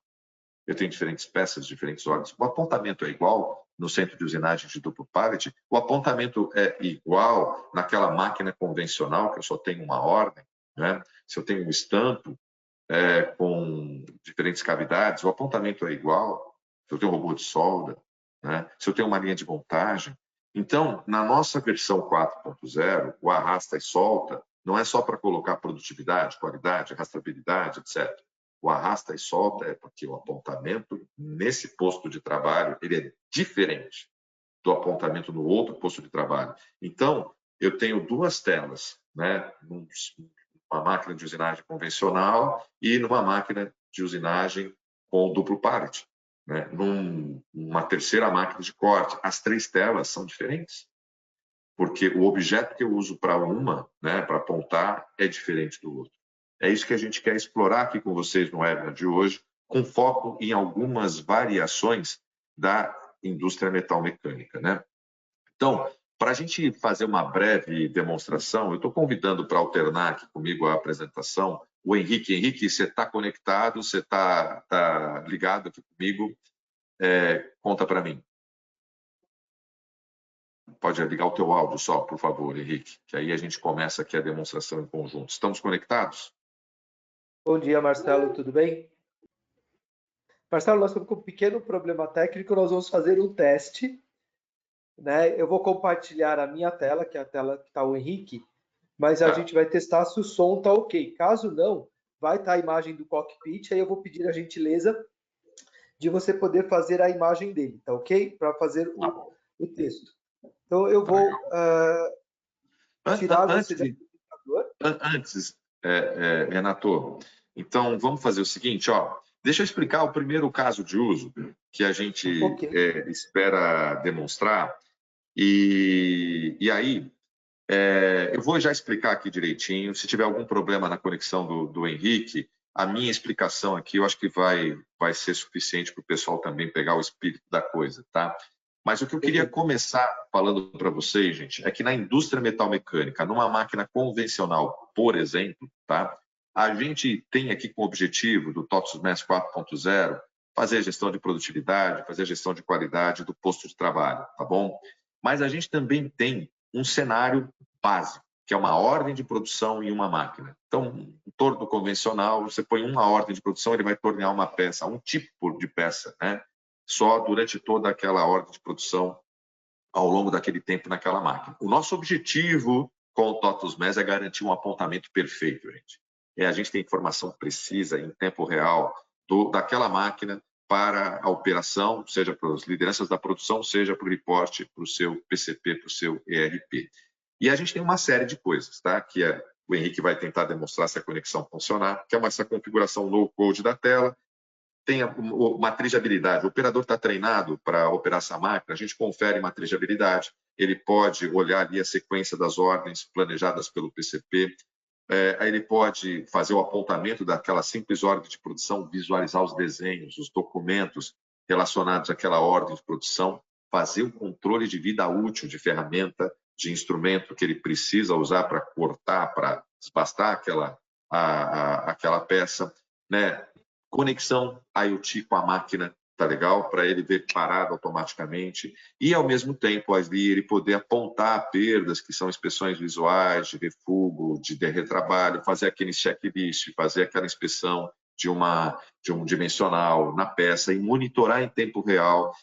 Eu tenho diferentes peças, diferentes ordens. O apontamento é igual no centro de usinagem de duplo pallet? O apontamento é igual naquela máquina convencional que eu só tenho uma ordem? Né? Se eu tenho um estampo, com diferentes cavidades, o apontamento é igual, se eu tenho um robô de solda, né? Se eu tenho uma linha de montagem. Então, na nossa versão 4.0, o arrasta e solta não é só para colocar produtividade, qualidade, rastreabilidade, etc. O arrasta e solta é porque o apontamento nesse posto de trabalho ele é diferente do apontamento no outro posto de trabalho. Então, eu tenho duas telas, né? Uma máquina de usinagem convencional e numa máquina de usinagem com duplo pallet, né? Numa terceira máquina de corte. As três telas são diferentes, porque o objeto que eu uso para uma, né, para apontar, é diferente do outro. É isso que a gente quer explorar aqui com vocês no webinar de hoje, com foco em algumas variações da indústria metalmecânica, né? Então, para a gente fazer uma breve demonstração, eu estou convidando para alternar aqui comigo a apresentação o Henrique. Henrique, você está conectado? Você está ligado aqui comigo? Conta para mim. pode ligar o teu áudio só, por favor, Henrique, que aí a gente começa aqui a demonstração em conjunto. Estamos conectados? Bom dia, Marcelo, tudo bem? Marcelo, nós estamos com um pequeno problema técnico, nós vamos fazer um teste, né? Eu vou compartilhar a minha tela, que é a tela que está o Henrique, mas a gente vai testar se o som está ok. Caso não, vai estar a imagem do cockpit, aí eu vou pedir a gentileza de você poder fazer a imagem dele, tá ok? Para fazer o texto. Então, eu vou tirar você do computador. Antes, Renato, então vamos fazer o seguinte, ó. Deixa eu explicar o primeiro caso de uso que a gente espera demonstrar. E aí, eu vou já explicar aqui direitinho. Se tiver algum problema na conexão do Henrique, a minha explicação aqui eu acho que vai ser suficiente para o pessoal também pegar o espírito da coisa, tá? Mas o que eu queria começar falando para vocês, gente, é que na indústria metalmecânica, numa máquina convencional, por exemplo, tá? A gente tem aqui como objetivo do TOTS MES 4.0 fazer a gestão de produtividade, fazer a gestão de qualidade do posto de trabalho, tá bom? Mas a gente também tem um cenário básico, que é uma ordem de produção em uma máquina. Então, um torno convencional, você põe uma ordem de produção, ele vai tornear uma peça, um tipo de peça, né? Só durante toda aquela ordem de produção ao longo daquele tempo naquela máquina. O nosso objetivo com o TOTS MES é garantir um apontamento perfeito, gente. A gente tem informação precisa, em tempo real, daquela máquina para a operação, seja para as lideranças da produção, seja para o reporte, para o seu PCP, para o seu ERP. E a gente tem uma série de coisas, tá? Que o Henrique vai tentar demonstrar se a conexão funcionar, que é essa configuração low-code da tela, tem a matriz de habilidade. O operador está treinado para operar essa máquina, a gente confere matriz de habilidade, ele pode olhar ali a sequência das ordens planejadas pelo PCP, aí ele pode fazer o apontamento daquela simples ordem de produção, visualizar os desenhos, os documentos relacionados àquela ordem de produção, fazer o controle de vida útil de ferramenta, de instrumento que ele precisa usar para cortar, para desbastar aquela peça, né? Conexão IoT com a máquina, tá legal? Para ele ver parado automaticamente e, ao mesmo tempo, ali ele poder apontar perdas, que são inspeções visuais, de refugo, de retrabalho, fazer aquele checklist, fazer aquela inspeção de um dimensional na peça e monitorar em tempo real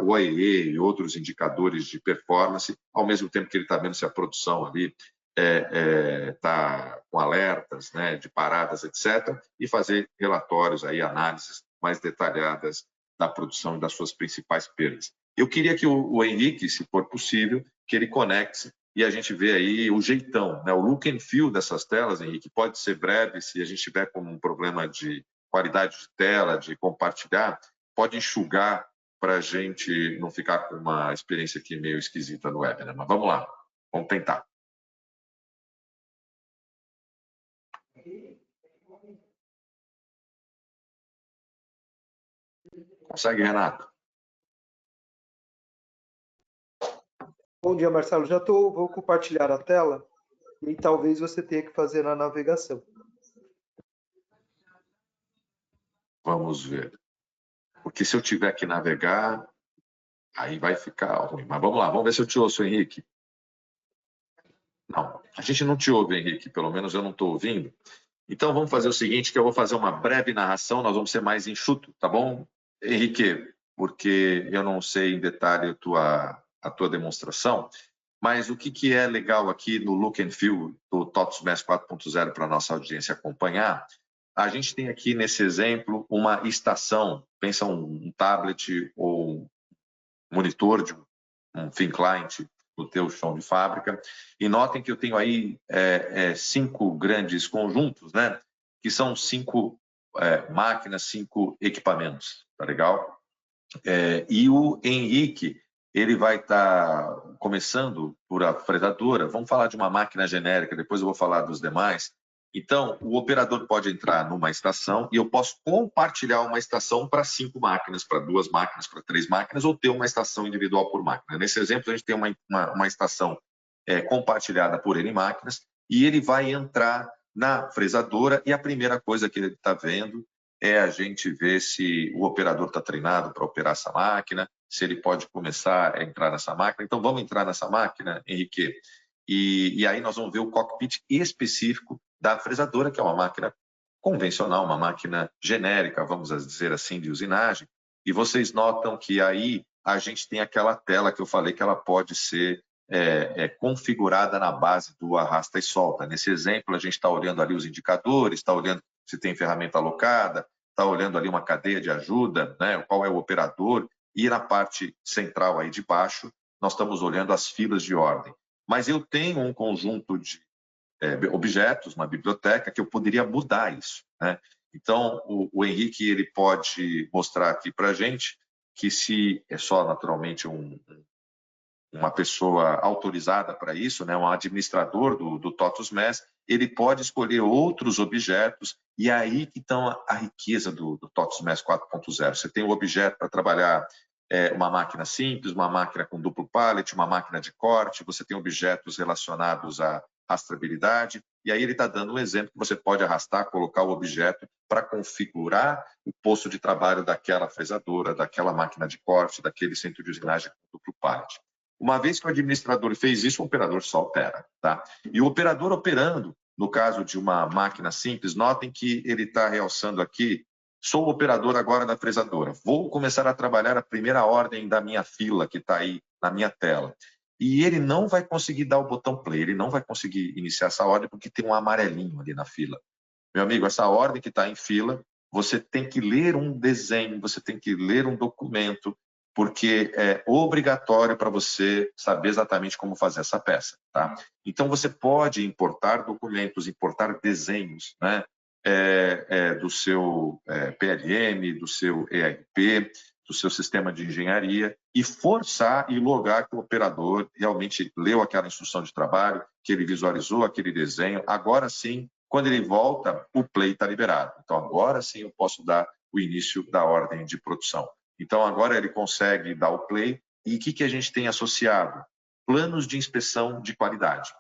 o OEE e outros indicadores de performance, ao mesmo tempo que ele está vendo se a produção ali está com alertas, né, de paradas, etc., e fazer relatórios, aí, análises mais detalhadas da produção e das suas principais perdas. Eu queria que o Henrique, se for possível, que ele conecte e a gente vê aí o jeitão, né, o look and feel dessas telas, Henrique, pode ser breve, se a gente tiver como um problema de qualidade de tela, de compartilhar, pode enxugar para a gente não ficar com uma experiência aqui meio esquisita no web, né? Mas vamos lá, vamos tentar. Consegue, Renato? Bom dia, Marcelo. Vou compartilhar a tela e talvez você tenha que fazer na navegação. Vamos ver. Porque se eu tiver que navegar, aí vai ficar ruim. Mas vamos lá, vamos ver se eu te ouço, Henrique. Não, a gente não te ouve, Henrique. Pelo menos eu não estou ouvindo. Então vamos fazer o seguinte, que eu vou fazer uma breve narração, nós vamos ser mais enxuto, tá bom, Henrique? Porque eu não sei em detalhe a tua demonstração, mas o que é legal aqui no look and feel do TOTS MES 4.0 para a nossa audiência acompanhar, a gente tem aqui nesse exemplo uma estação, pensa um tablet ou um monitor de um thin client no teu chão de fábrica, e notem que eu tenho aí 5 grandes conjuntos, né? Que são 5 máquinas, 5 equipamentos, tá legal? E o Henrique, ele vai estar começando por a fresadora, vamos falar de uma máquina genérica, depois eu vou falar dos demais. Então, o operador pode entrar numa estação e eu posso compartilhar uma estação para 5 máquinas, para 2 máquinas, para 3 máquinas, ou ter uma estação individual por máquina. Nesse exemplo, a gente tem uma estação compartilhada por N máquinas e ele vai entrar na fresadora e a primeira coisa que ele está vendo é a gente ver se o operador está treinado para operar essa máquina, se ele pode começar a entrar nessa máquina. Então, vamos entrar nessa máquina, Henrique, e aí nós vamos ver o cockpit específico da fresadora, que é uma máquina convencional, uma máquina genérica, vamos dizer assim, de usinagem. E vocês notam que aí a gente tem aquela tela que eu falei que ela pode ser configurada na base do arrasta e solta. Nesse exemplo, a gente está olhando ali os indicadores, está olhando se tem ferramenta alocada, está olhando ali uma cadeia de ajuda, né, qual é o operador, e na parte central aí de baixo, nós estamos olhando as filas de ordem. Mas eu tenho um conjunto de objetos, uma biblioteca, que eu poderia mudar isso, né? Então, o Henrique ele pode mostrar aqui para a gente que se é só naturalmente uma pessoa autorizada para isso, né, um administrador do TOTUS MES, ele pode escolher outros objetos, e aí que está a riqueza do TOTUS MES 4.0. Você tem o objeto para trabalhar uma máquina simples, uma máquina com duplo pallet, uma máquina de corte, você tem objetos relacionados à rastreabilidade, e aí ele está dando um exemplo que você pode arrastar, colocar o objeto para configurar o posto de trabalho daquela fresadora, daquela máquina de corte, daquele centro de usinagem com duplo pallet. Uma vez que o administrador fez isso, o operador só opera. Tá? E o operador operando, no caso de uma máquina simples, notem que ele está realçando aqui, sou o operador agora da fresadora, vou começar a trabalhar a primeira ordem da minha fila, que está aí na minha tela. E ele não vai conseguir dar o botão play, ele não vai conseguir iniciar essa ordem porque tem um amarelinho ali na fila. Meu amigo, essa ordem que está em fila, você tem que ler um desenho, você tem que ler um documento, porque é obrigatório para você saber exatamente como fazer essa peça. Tá? Então, você pode importar documentos, importar desenhos, né? Do seu PLM, do seu ERP, do seu sistema de engenharia, e forçar e logar que o operador realmente leu aquela instrução de trabalho, que ele visualizou aquele desenho. Agora sim, quando ele volta, o play está liberado. Então, agora sim eu posso dar o início da ordem de produção. Então, agora ele consegue dar o play. E o que a gente tem associado? Planos de inspeção de qualidade,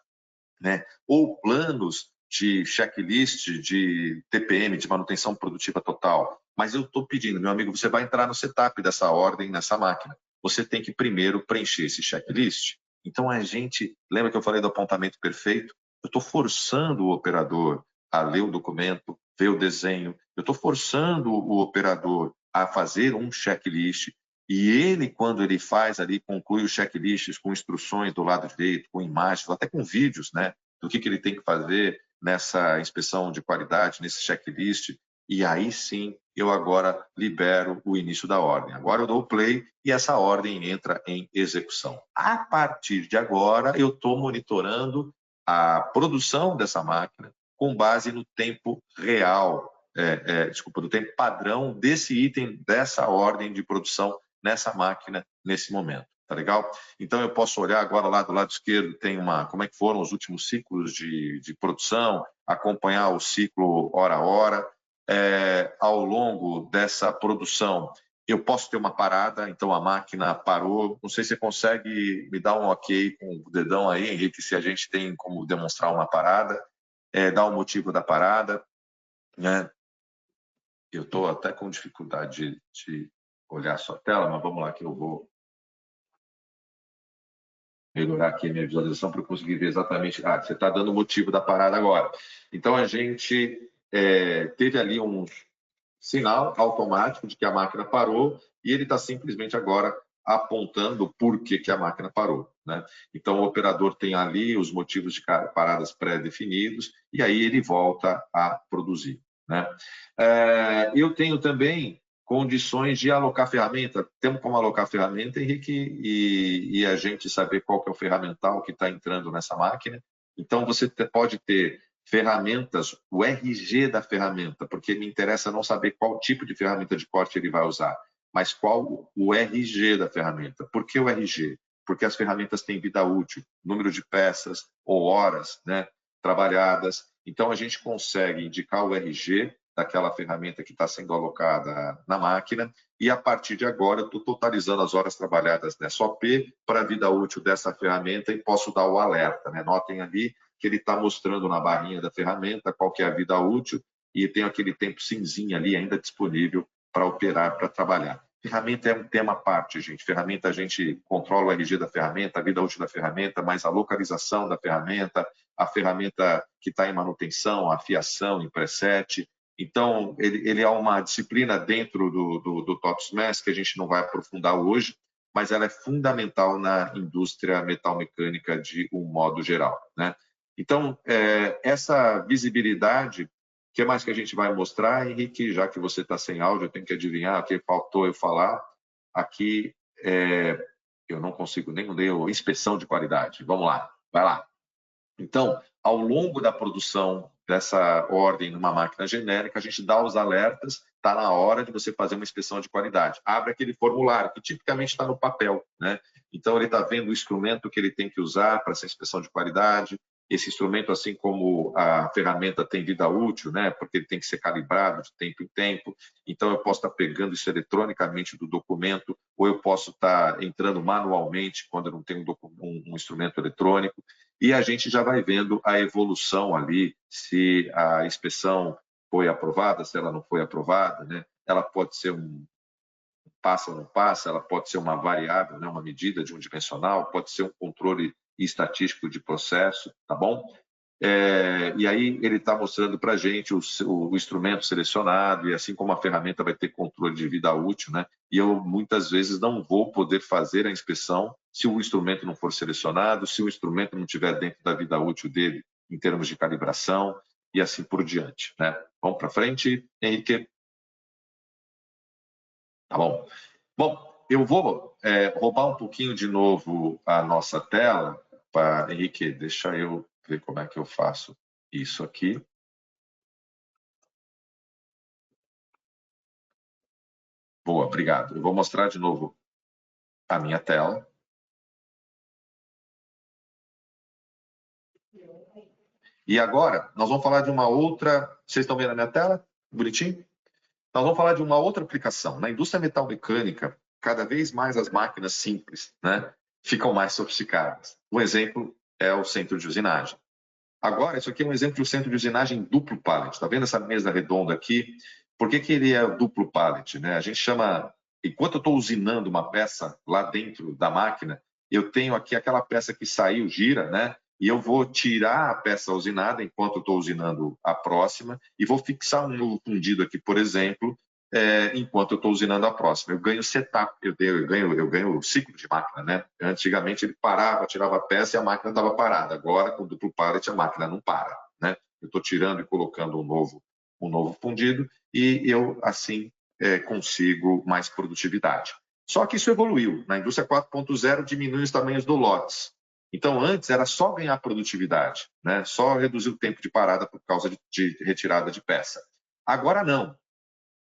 né? Ou planos de checklist de TPM, de manutenção produtiva total. Mas eu estou pedindo, meu amigo, você vai entrar no setup dessa ordem, nessa máquina. Você tem que primeiro preencher esse checklist. Então, a gente, lembra que eu falei do apontamento perfeito? Eu estou forçando o operador a ler o documento, ver o desenho. Eu estou forçando o operador a fazer um checklist. E ele, quando ele faz ali, conclui os checklists com instruções do lado direito, com imagens, até com vídeos, né? Do que ele tem que fazer nessa inspeção de qualidade, nesse checklist. E aí sim, eu agora libero o início da ordem. Agora eu dou o play e essa ordem entra em execução. A partir de agora, eu estou monitorando a produção dessa máquina com base no tempo real, do tempo padrão desse item, dessa ordem de produção nessa máquina, nesse momento. Tá legal? Então, eu posso olhar agora lá do lado esquerdo, tem como é que foram os últimos ciclos de produção, acompanhar o ciclo hora a hora. Ao longo dessa produção, eu posso ter uma parada, então a máquina parou. Não sei se você consegue me dar um ok com o dedão aí, Henrique, se a gente tem como demonstrar uma parada, dar o motivo da parada, né? Eu estou até com dificuldade de olhar a sua tela, mas vamos lá que eu vou melhorar aqui a minha visualização para eu conseguir ver exatamente. Você está dando o motivo da parada agora. Então, a gente teve ali um sinal automático de que a máquina parou e ele está simplesmente agora apontando por que a máquina parou, né? Então, o operador tem ali os motivos de paradas pré-definidos e aí ele volta a produzir, né? Eu tenho também condições de alocar ferramenta. Temos como alocar ferramenta, Henrique, e a gente saber qual que é o ferramental que está entrando nessa máquina. Então, você pode ter ferramentas, o RG da ferramenta, porque me interessa não saber qual tipo de ferramenta de corte ele vai usar, mas qual o RG da ferramenta. Por que o RG? Porque as ferramentas têm vida útil, número de peças ou horas, né, trabalhadas. Então, a gente consegue indicar o RG daquela ferramenta que está sendo alocada na máquina, e a partir de agora eu estou totalizando as horas trabalhadas nessa OP para a vida útil dessa ferramenta e posso dar o alerta, né? Notem ali que ele está mostrando na barrinha da ferramenta qual que é a vida útil e tem aquele tempo cinzinho ali ainda disponível para operar, para trabalhar. Ferramenta é um tema à parte, gente. Ferramenta, a gente controla o RG da ferramenta, a vida útil da ferramenta, mas a localização da ferramenta, a ferramenta que está em manutenção, a fiação em preset. Então, ele é uma disciplina dentro do TOPS que a gente não vai aprofundar hoje, mas ela é fundamental na indústria metalmecânica de um modo geral, né? Então, essa visibilidade, o que mais que a gente vai mostrar, Henrique? Já que você está sem áudio, eu tenho que adivinhar o que faltou eu falar. Aqui, eu não consigo nem ler a inspeção de qualidade. Vamos lá, vai lá. Então, ao longo da produção dessa ordem numa máquina genérica, a gente dá os alertas, está na hora de você fazer uma inspeção de qualidade. Abre aquele formulário, que tipicamente está no papel, né? Então, ele está vendo o instrumento que ele tem que usar para essa inspeção de qualidade. Esse instrumento, assim como a ferramenta tem vida útil, né? Porque ele tem que ser calibrado de tempo em tempo. Então, eu posso estar pegando isso eletronicamente do documento, ou eu posso estar entrando manualmente quando eu não tenho um instrumento eletrônico. E a gente já vai vendo a evolução ali, se a inspeção foi aprovada, se ela não foi aprovada, né? Ela pode ser um passa ou não passa, ela pode ser uma variável, né? Uma medida de um dimensional, pode ser um controle estatístico de processo, tá bom? E aí ele está mostrando para a gente o instrumento selecionado, e assim como a ferramenta vai ter controle de vida útil, né? E eu muitas vezes não vou poder fazer a inspeção se o instrumento não for selecionado, se o instrumento não estiver dentro da vida útil dele, em termos de calibração, e assim por diante, né? Vamos para frente, Henrique? Tá bom. Bom, eu vou roubar um pouquinho de novo a nossa tela. Henrique, deixa eu ver como é que eu faço isso aqui. Boa, obrigado. Eu vou mostrar de novo a minha tela. E agora, nós vamos falar de uma outra... Vocês estão vendo a minha tela? Bonitinho? Nós vamos falar de uma outra aplicação. Na indústria metalmecânica, cada vez mais as máquinas simples, né, ficam mais sofisticadas. Um exemplo é o centro de usinagem. Agora, isso aqui é um exemplo de um centro de usinagem duplo pallet. Está vendo essa mesa redonda aqui? Por que ele é duplo pallet, né? A gente chama... Enquanto eu estou usinando uma peça lá dentro da máquina, eu tenho aqui aquela peça que saiu, gira, né? E eu vou tirar a peça usinada enquanto eu estou usinando a próxima e vou fixar um novo fundido aqui, por exemplo, enquanto eu estou usinando a próxima. Eu ganho setup, eu ganho o ciclo de máquina, né? Antigamente ele parava, tirava a peça e a máquina estava parada. Agora, com o duplo pallet, a máquina não para, né? Eu estou tirando e colocando um novo fundido e eu, assim, consigo mais produtividade. Só que isso evoluiu. Na indústria 4.0 diminui os tamanhos do lotes. Então, antes era só ganhar produtividade, né? Só reduzir o tempo de parada por causa de retirada de peça. Agora não.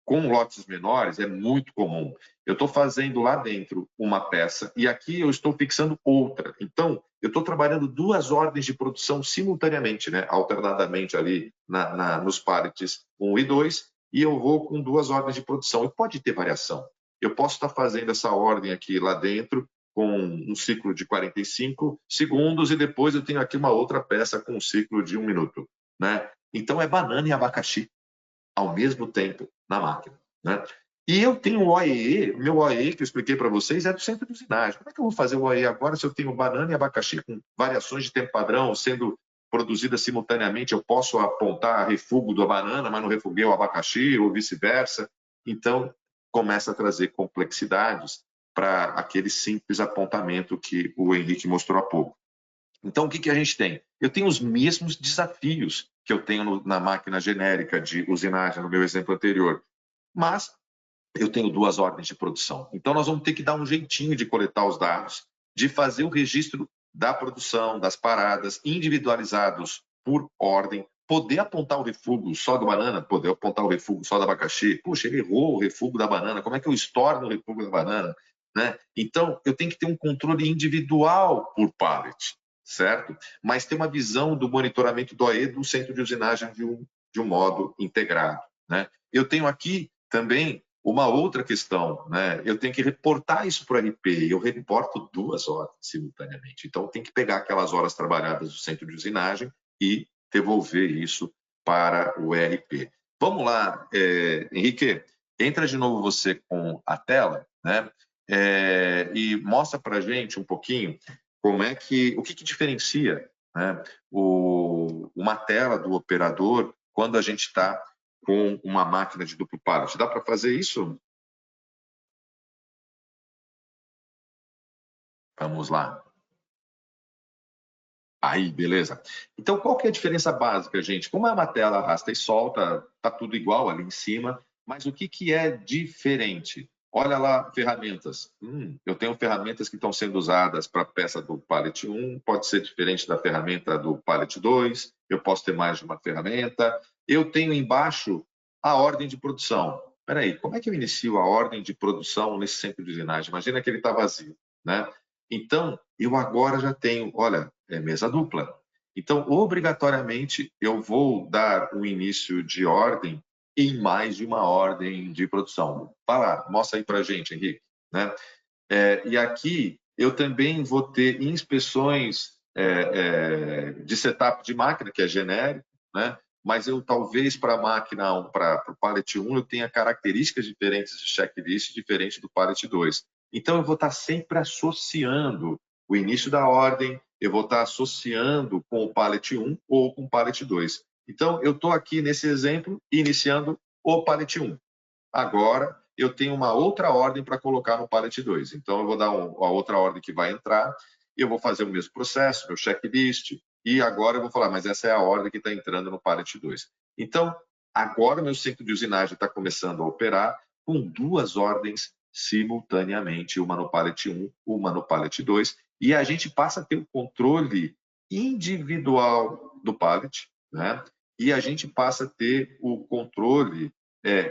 Com lotes menores é muito comum. Eu estou fazendo lá dentro uma peça e aqui eu estou fixando outra. Então, eu estou trabalhando duas ordens de produção simultaneamente, né? Alternadamente ali nos pallets 1 e 2, e eu vou com duas ordens de produção. E pode ter variação. Eu posso estar fazendo essa ordem aqui lá dentro com um ciclo de 45 segundos e depois eu tenho aqui uma outra peça com um ciclo de 1 minuto, né? Então, é banana e abacaxi ao mesmo tempo na máquina, né? E eu tenho o OEE, o meu OEE que eu expliquei para vocês é do centro de usinagem. Como é que eu vou fazer o OEE agora se eu tenho banana e abacaxi com variações de tempo padrão sendo produzidas simultaneamente? Eu posso apontar refugo da banana, mas não refuguei o abacaxi ou vice-versa. Então, começa a trazer complexidades para aquele simples apontamento que o Henrique mostrou há pouco. Então, o que a gente tem? Eu tenho os mesmos desafios que eu tenho na máquina genérica de usinagem, no meu exemplo anterior, mas eu tenho duas ordens de produção. Então, nós vamos ter que dar um jeitinho de coletar os dados, de fazer o registro da produção, das paradas, individualizados por ordem, poder apontar o refúgio só do banana, poder apontar o refúgio só do abacaxi. Puxa, ele errou o refúgio da banana, como é que eu estorno o refúgio da banana? Né? Então, eu tenho que ter um controle individual por pallet, certo? Mas ter uma visão do monitoramento do OE do centro de usinagem de um modo integrado, né? Eu tenho aqui também uma outra questão, né? Eu tenho que reportar isso para o RP, eu reporto duas horas simultaneamente. Então, tem que pegar aquelas horas trabalhadas do centro de usinagem e devolver isso para o RP. Vamos lá, Henrique. Entra de novo você com a tela, né? E mostra para a gente um pouquinho como é o que diferencia, né, uma tela do operador quando a gente está com uma máquina de duplo pallet. Dá para fazer isso? Vamos lá. Aí, beleza. Então, qual que é a diferença básica, gente? Como é uma tela arrasta e solta, tá tudo igual ali em cima, mas o que é diferente? Olha lá, ferramentas. Eu tenho ferramentas que estão sendo usadas para a peça do pallet 1, pode ser diferente da ferramenta do pallet 2, eu posso ter mais de uma ferramenta. Eu tenho embaixo a ordem de produção. Espera aí, como é que eu inicio a ordem de produção nesse centro de usinagem? Imagina que ele está vazio, né? Então, eu agora já tenho, olha, mesa dupla. Então, obrigatoriamente, eu vou dar um início de ordem em mais de uma ordem de produção. Fala, mostra aí para a gente, Henrique. Né? E aqui eu também vou ter inspeções de setup de máquina, que é genérico, né? Mas eu talvez para a máquina, para o pallet 1, eu tenha características diferentes de checklist, diferente do pallet 2. Então, eu vou estar sempre associando o início da ordem, eu vou estar associando com o pallet 1 ou com o pallet 2. Então, eu estou aqui nesse exemplo, iniciando o pallet 1. Agora, eu tenho uma outra ordem para colocar no pallet 2. Então, eu vou dar a outra ordem que vai entrar, eu vou fazer o mesmo processo, meu checklist, e agora eu vou falar, mas essa é a ordem que está entrando no pallet 2. Então, agora meu centro de usinagem está começando a operar com duas ordens simultaneamente, uma no pallet 1, uma no pallet 2, e a gente passa a ter o controle individual do pallet, né? E a gente passa a ter o controle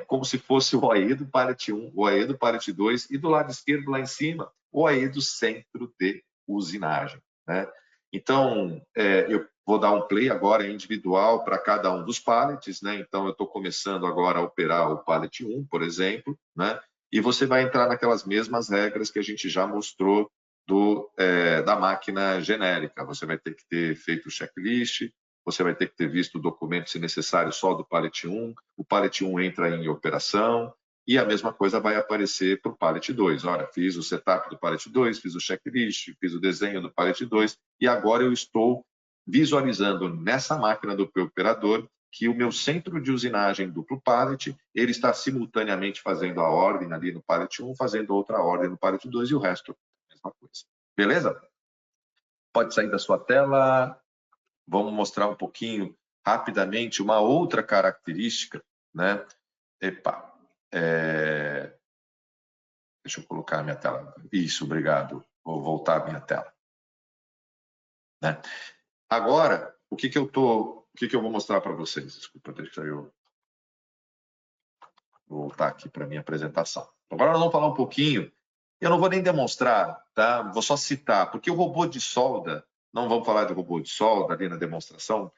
como se fosse o OE do pallet 1, o OE do pallet 2 e do lado esquerdo, lá em cima, o OE do centro de usinagem. Né? Então, eu vou dar um play agora individual para cada um dos pallets. Né? Então, eu estou começando agora a operar o pallet 1, por exemplo, né? E você vai entrar naquelas mesmas regras que a gente já mostrou da máquina genérica. Você vai ter que ter feito o checklist, você vai ter que ter visto o documento, se necessário, só do pallet 1. O pallet 1 entra em operação e a mesma coisa vai aparecer para o pallet 2. Olha, fiz o setup do pallet 2, fiz o checklist, fiz o desenho do pallet 2 e agora eu estou visualizando nessa máquina do operador que o meu centro de usinagem duplo pallet, ele está simultaneamente fazendo a ordem ali no pallet 1, fazendo outra ordem no pallet 2 e o resto a mesma coisa. Beleza? Pode sair da sua tela. Vamos mostrar um pouquinho rapidamente uma outra característica, né? Epa, deixa eu colocar a minha tela. Isso, obrigado. Vou voltar a minha tela. Né? Agora, o que eu vou mostrar para vocês? Desculpa, deixa eu voltar aqui para a minha apresentação. Agora nós vamos falar um pouquinho. Eu não vou nem demonstrar, tá? Vou só citar, porque o robô de solda, não vamos falar de robô de solda ali na demonstração,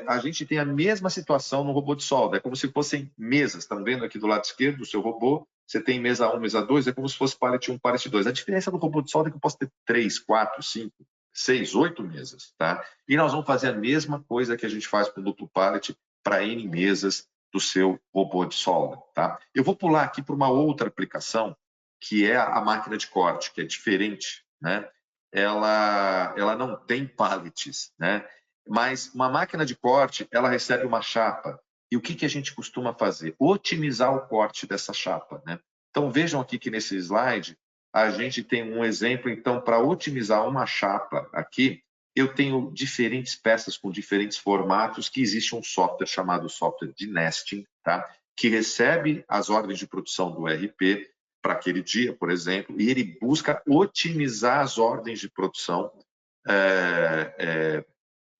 a gente tem a mesma situação no robô de solda, é como se fossem mesas, estão vendo aqui do lado esquerdo do seu robô, você tem mesa 1, mesa 2, é como se fosse pallet 1, pallet 2. A diferença do robô de solda é que eu posso ter 3, 4, 5, 6, 8 mesas, tá? E nós vamos fazer a mesma coisa que a gente faz com o duplo pallet para N mesas do seu robô de solda, tá? Eu vou pular aqui para uma outra aplicação, que é a máquina de corte, que é diferente, né? Ela não tem pallets, né? Mas uma máquina de corte, ela recebe uma chapa. E o que a gente costuma fazer? Otimizar o corte dessa chapa, né? Então, vejam aqui que nesse slide, a gente tem um exemplo, então, para otimizar uma chapa aqui, eu tenho diferentes peças com diferentes formatos, que existe um software chamado software de nesting, tá? Que recebe as ordens de produção do ERP para aquele dia, por exemplo, e ele busca otimizar as ordens de produção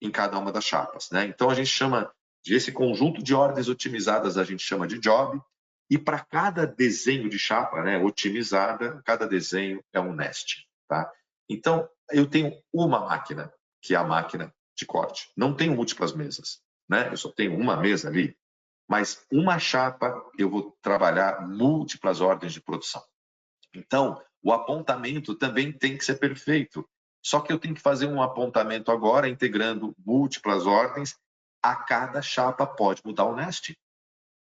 em cada uma das chapas. Né? Então, a gente chama esse conjunto de ordens otimizadas, a gente chama de job, e para cada desenho de chapa, né, otimizada, cada desenho é um nest. Tá? Então, eu tenho uma máquina, que é a máquina de corte. Não tenho múltiplas mesas. Né? Eu só tenho uma mesa ali. Mas uma chapa, eu vou trabalhar múltiplas ordens de produção. Então, o apontamento também tem que ser perfeito. Só que eu tenho que fazer um apontamento agora, integrando múltiplas ordens. A cada chapa pode mudar o nesting.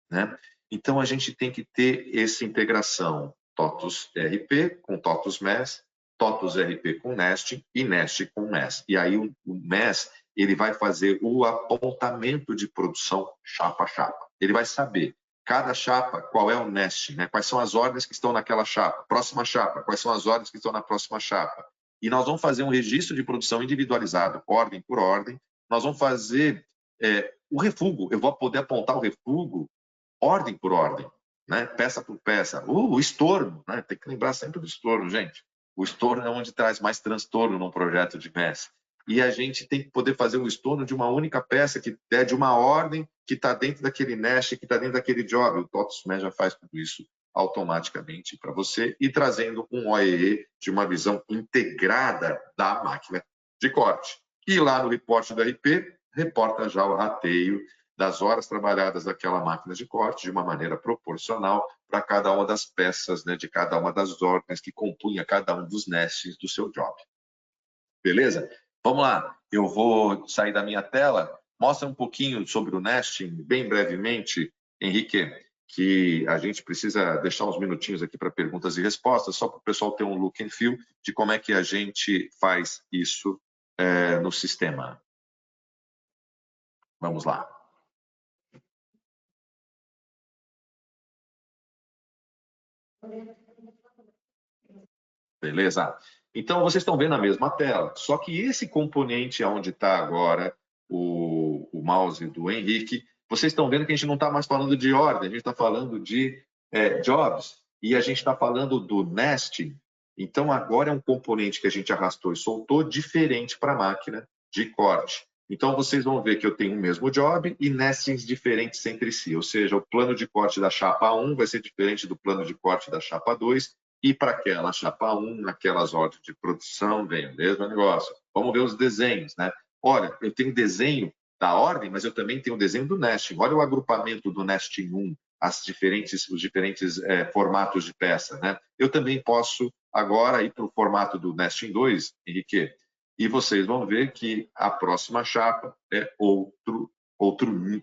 Né? Então, a gente tem que ter essa integração TOTUS RP com TOTUS MES, TOTUS RP com Nesting e Nesting com MES. E aí o MES ele vai fazer o apontamento de produção chapa a chapa. Ele vai saber cada chapa qual é o Nesting, né? Quais são as ordens que estão naquela chapa, próxima chapa, quais são as ordens que estão na próxima chapa. E nós vamos fazer um registro de produção individualizado, ordem por ordem. Nós vamos fazer o refugo. Eu vou poder apontar o refugo ordem por ordem, né? Peça por peça. O estorno, né? Tem que lembrar sempre do estorno, gente. O estorno é onde traz mais transtorno num projeto de MES. E a gente tem que poder fazer o estorno de uma única peça, que é de uma ordem que está dentro daquele nest, que está dentro daquele job. O TOTUS MES já faz tudo isso automaticamente para você e trazendo um OEE de uma visão integrada da máquina de corte. E lá no report do RP, reporta já o rateio das horas trabalhadas daquela máquina de corte de uma maneira proporcional para cada uma das peças, né, de cada uma das ordens que compunha cada um dos nests do seu job. Beleza? Vamos lá. Eu vou sair da minha tela. Mostra um pouquinho sobre o nesting, bem brevemente, Henrique, que a gente precisa deixar uns minutinhos aqui para perguntas e respostas, só para o pessoal ter um look and feel de como é que a gente faz isso no sistema. Vamos lá. Beleza? Então, vocês estão vendo a mesma tela, só que esse componente onde está agora o mouse do Henrique, vocês estão vendo que a gente não está mais falando de ordem, a gente está falando de jobs, e a gente está falando do nesting. Então, agora é um componente que a gente arrastou e soltou diferente para a máquina de corte. Então, vocês vão ver que eu tenho o mesmo job e nestings diferentes entre si, ou seja, o plano de corte da chapa 1 vai ser diferente do plano de corte da chapa 2, e para aquela chapa 1, naquelas ordens de produção, vem o mesmo negócio. Vamos ver os desenhos, né? Olha, eu tenho desenho da ordem, mas eu também tenho o desenho do nesting. Olha o agrupamento do nesting 1, os diferentes formatos de peça, né? Eu também posso agora ir para o formato do nesting 2, Henrique, e vocês vão ver que a próxima chapa é outro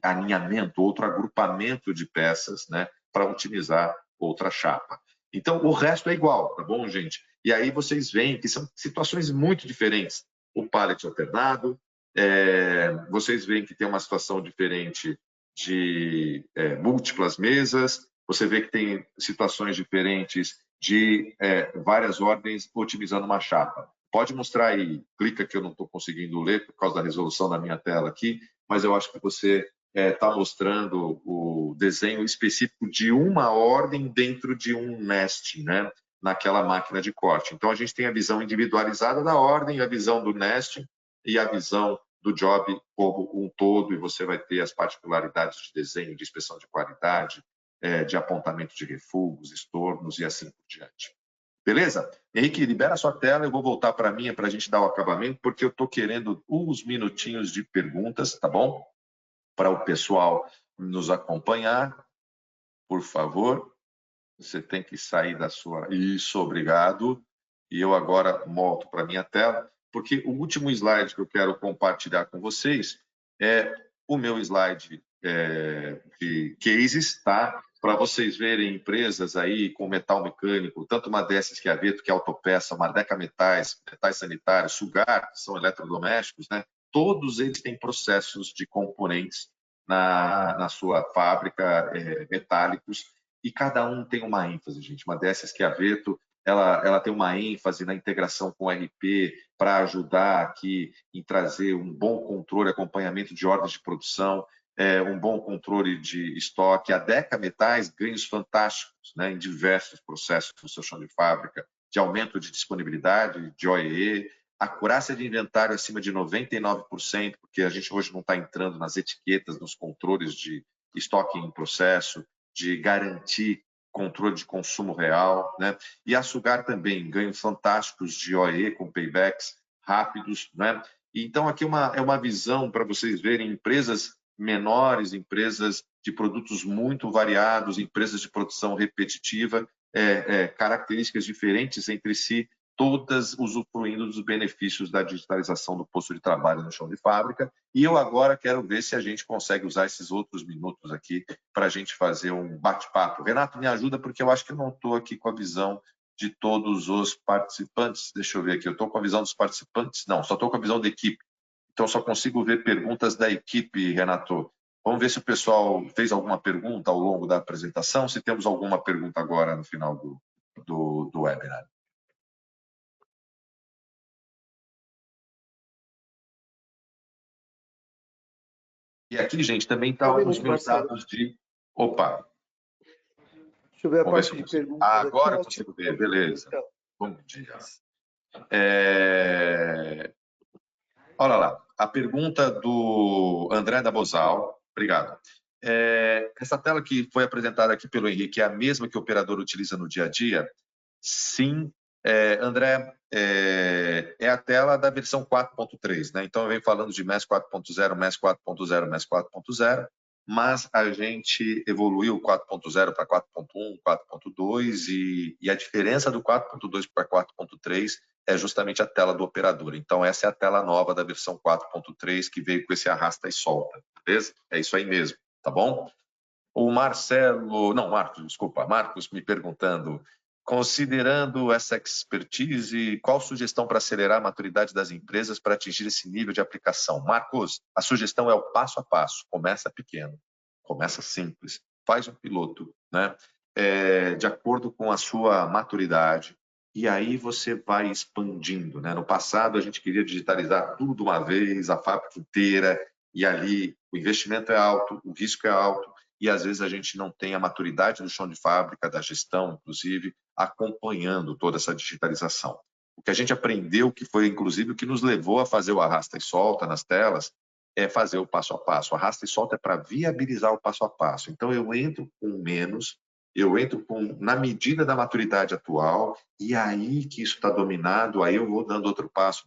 alinhamento, outro agrupamento de peças, né, para otimizar outra chapa. Então, o resto é igual, tá bom, gente? E aí vocês veem que são situações muito diferentes. O pallet alternado, vocês veem que tem uma situação diferente de múltiplas mesas, você vê que tem situações diferentes de várias ordens otimizando uma chapa. Pode mostrar aí, clica que eu não estou conseguindo ler por causa da resolução da minha tela aqui, mas eu acho que você está mostrando o desenho específico de uma ordem dentro de um nesting, né? Naquela máquina de corte. Então, a gente tem a visão individualizada da ordem, a visão do nesting e a visão do job como um todo, e você vai ter as particularidades de desenho, de inspeção de qualidade, de apontamento de refugos, estornos e assim por diante. Beleza? Henrique, libera a sua tela, eu vou voltar para a minha para a gente dar o acabamento, porque eu estou querendo uns minutinhos de perguntas, tá bom? Para o pessoal nos acompanhar, por favor. Você tem que sair da sua... Isso, obrigado. E eu agora volto para a minha tela, porque o último slide que eu quero compartilhar com vocês é o meu slide de cases, tá? Para vocês verem empresas aí com metal mecânico, tanto uma dessas que é a Veto, que é autopeça, uma Deca Metais, metais sanitários, Sugar, que são eletrodomésticos, né? Todos eles têm processos de componentes na sua fábrica, metálicos, e cada um tem uma ênfase, gente. Uma dessas que é a Veto, ela tem uma ênfase na integração com o RP para ajudar aqui em trazer um bom controle, acompanhamento de ordens de produção, um bom controle de estoque. A Deca Metais, ganhos fantásticos, né, em diversos processos no seu chão de fábrica, de aumento de disponibilidade, de OEE, acurácia de inventário acima de 99%, porque a gente hoje não está entrando nas etiquetas, nos controles de estoque em processo, de garantir controle de consumo real, né? E a Sugar também, ganhos fantásticos de OE com paybacks rápidos, né? Então, aqui é uma visão para vocês verem empresas menores, empresas de produtos muito variados, empresas de produção repetitiva, características diferentes entre si, todas usufruindo dos benefícios da digitalização do posto de trabalho no chão de fábrica. E eu agora quero ver se a gente consegue usar esses outros minutos aqui para a gente fazer um bate-papo. Renato, me ajuda, porque eu acho que eu não estou aqui com a visão de todos os participantes. Deixa eu ver aqui, eu estou com a visão dos participantes? Não, só estou com a visão da equipe. Então, só consigo ver perguntas da equipe, Renato. Vamos ver se o pessoal fez alguma pergunta ao longo da apresentação, se temos alguma pergunta agora no final do webinar. E aqui, gente, também estão os meus dados de... Opa! Deixa eu ver a parte de perguntas. Agora eu consigo ver, beleza. Bom dia. Olha lá, a pergunta do André da Bozal. Obrigado. Essa tela que foi apresentada aqui pelo Henrique é a mesma que o operador utiliza no dia a dia? Sim, André, é a tela da versão 4.3, né? Então eu venho falando de MES 4.0, MES 4.0, MES 4.0, mas a gente evoluiu 4.0 para 4.1, 4.2 e a diferença do 4.2 para 4.3 é justamente a tela do operador. Então essa é a tela nova da versão 4.3 que veio com esse arrasta e solta, beleza? É isso aí mesmo, tá bom? O Marcos me perguntando, considerando essa expertise, qual sugestão para acelerar a maturidade das empresas para atingir esse nível de aplicação? Marcos, a sugestão é o passo a passo, começa pequeno, começa simples, faz um piloto, né? De acordo com a sua maturidade, e aí você vai expandindo, né? No passado, a gente queria digitalizar tudo de uma vez, a fábrica inteira, e ali o investimento é alto, o risco é alto, e às vezes a gente não tem a maturidade do chão de fábrica, da gestão, inclusive, acompanhando toda essa digitalização. O que a gente aprendeu, que foi inclusive o que nos levou a fazer o arrasta e solta nas telas, é fazer o passo a passo. O arrasta e solta é para viabilizar o passo a passo. Então eu entro com menos, eu entro na medida da maturidade atual, e aí que isso está dominado, aí eu vou dando outro passo,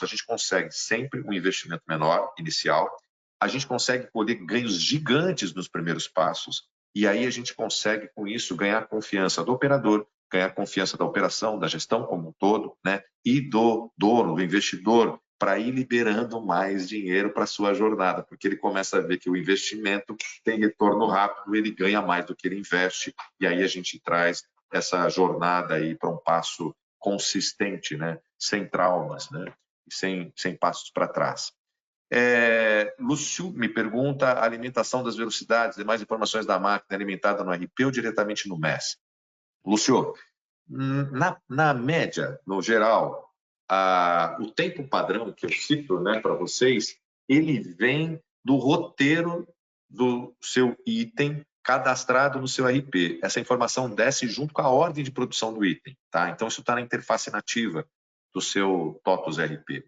a gente consegue sempre um investimento menor, inicial, a gente consegue colher ganhos gigantes nos primeiros passos, e aí a gente consegue, com isso, ganhar confiança do operador, ganhar confiança da operação, da gestão como um todo, né? E do dono, do investidor, para ir liberando mais dinheiro para a sua jornada, porque ele começa a ver que o investimento tem retorno rápido, ele ganha mais do que ele investe, e aí a gente traz essa jornada aí para um passo consistente, né? Sem traumas, né? Sem passos para trás. Lúcio me pergunta a alimentação das velocidades, demais informações da máquina alimentada no RP ou diretamente no MES. Lúcio, na média, no geral, o tempo padrão que eu cito, né, para vocês, ele vem do roteiro do seu item cadastrado no seu RP. Essa informação desce junto com a ordem de produção do item, tá? Então isso está na interface nativa do seu TOTOS RP.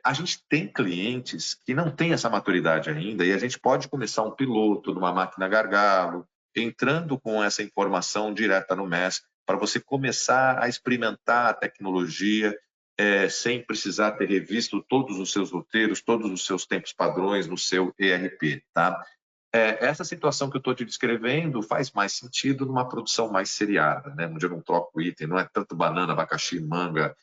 A gente tem clientes que não têm essa maturidade ainda e a gente pode começar um piloto numa máquina gargalo, entrando com essa informação direta no MES, para você começar a experimentar a tecnologia sem precisar ter revisto todos os seus roteiros, todos os seus tempos padrões no seu ERP. Tá? Essa situação que eu estou te descrevendo faz mais sentido numa produção mais seriada, né? Onde eu não troco o item, não é tanto banana, abacaxi, manga,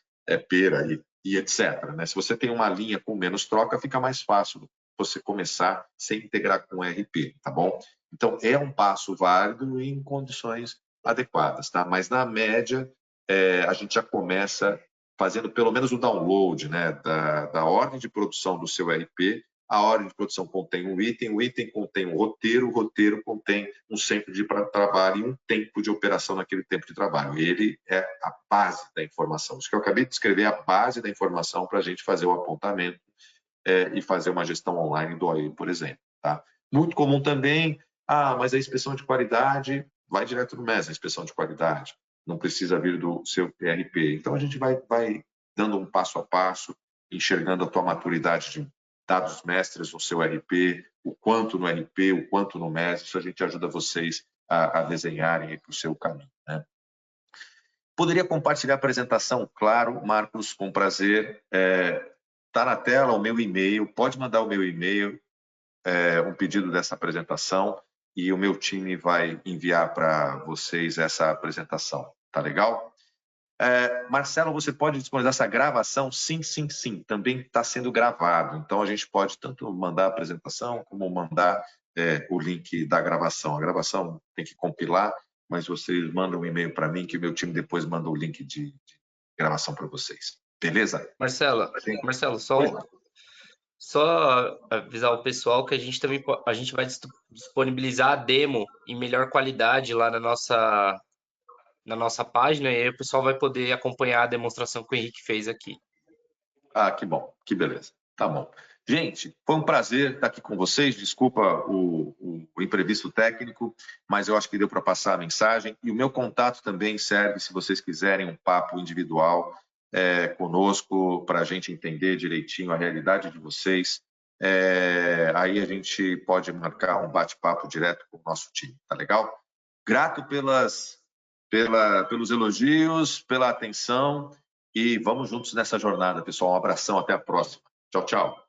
pera e etc. Né? Se você tem uma linha com menos troca, fica mais fácil você começar sem integrar com o ERP, tá bom? Então, é um passo válido em condições adequadas, tá? Mas, na média, a gente já começa fazendo pelo menos o download, né, da ordem de produção do seu ERP. A ordem de produção contém o item contém o roteiro contém um centro de trabalho e um tempo de operação naquele tempo de trabalho. Ele é a base da informação. Isso que eu acabei de descrever é a base da informação para a gente fazer o apontamento e fazer uma gestão online do OE, por exemplo. Tá? Muito comum também, mas a inspeção de qualidade vai direto no MES, a inspeção de qualidade. Não precisa vir do seu ERP. Então, a gente vai dando um passo a passo, enxergando a tua maturidade de dados mestres no seu RP, o quanto no RP, o quanto no MES, isso a gente ajuda vocês a desenharem o seu caminho. Né? Poderia compartilhar a apresentação? Claro, Marcos, com prazer. Está na tela o meu e-mail, pode mandar o meu e-mail, um pedido dessa apresentação, e o meu time vai enviar para vocês essa apresentação. Tá legal? Marcelo, você pode disponibilizar essa gravação? Sim, sim, sim. Também está sendo gravado. Então, a gente pode tanto mandar a apresentação como mandar o link da gravação. A gravação tem que compilar, mas vocês mandam um e-mail para mim que o meu time depois manda o link de gravação para vocês. Beleza? Marcelo, só avisar o pessoal que a gente vai disponibilizar a demo em melhor qualidade lá na nossa página, e aí o pessoal vai poder acompanhar a demonstração que o Henrique fez aqui. Ah, que bom, que beleza. Tá bom. Gente, foi um prazer estar aqui com vocês. Desculpa o imprevisto técnico, mas eu acho que deu para passar a mensagem. E o meu contato também serve se vocês quiserem um papo individual conosco, para a gente entender direitinho a realidade de vocês. Aí a gente pode marcar um bate-papo direto com o nosso time, tá legal? Grato pelos elogios, pela atenção e vamos juntos nessa jornada, pessoal. Um abração, até a próxima. Tchau, tchau.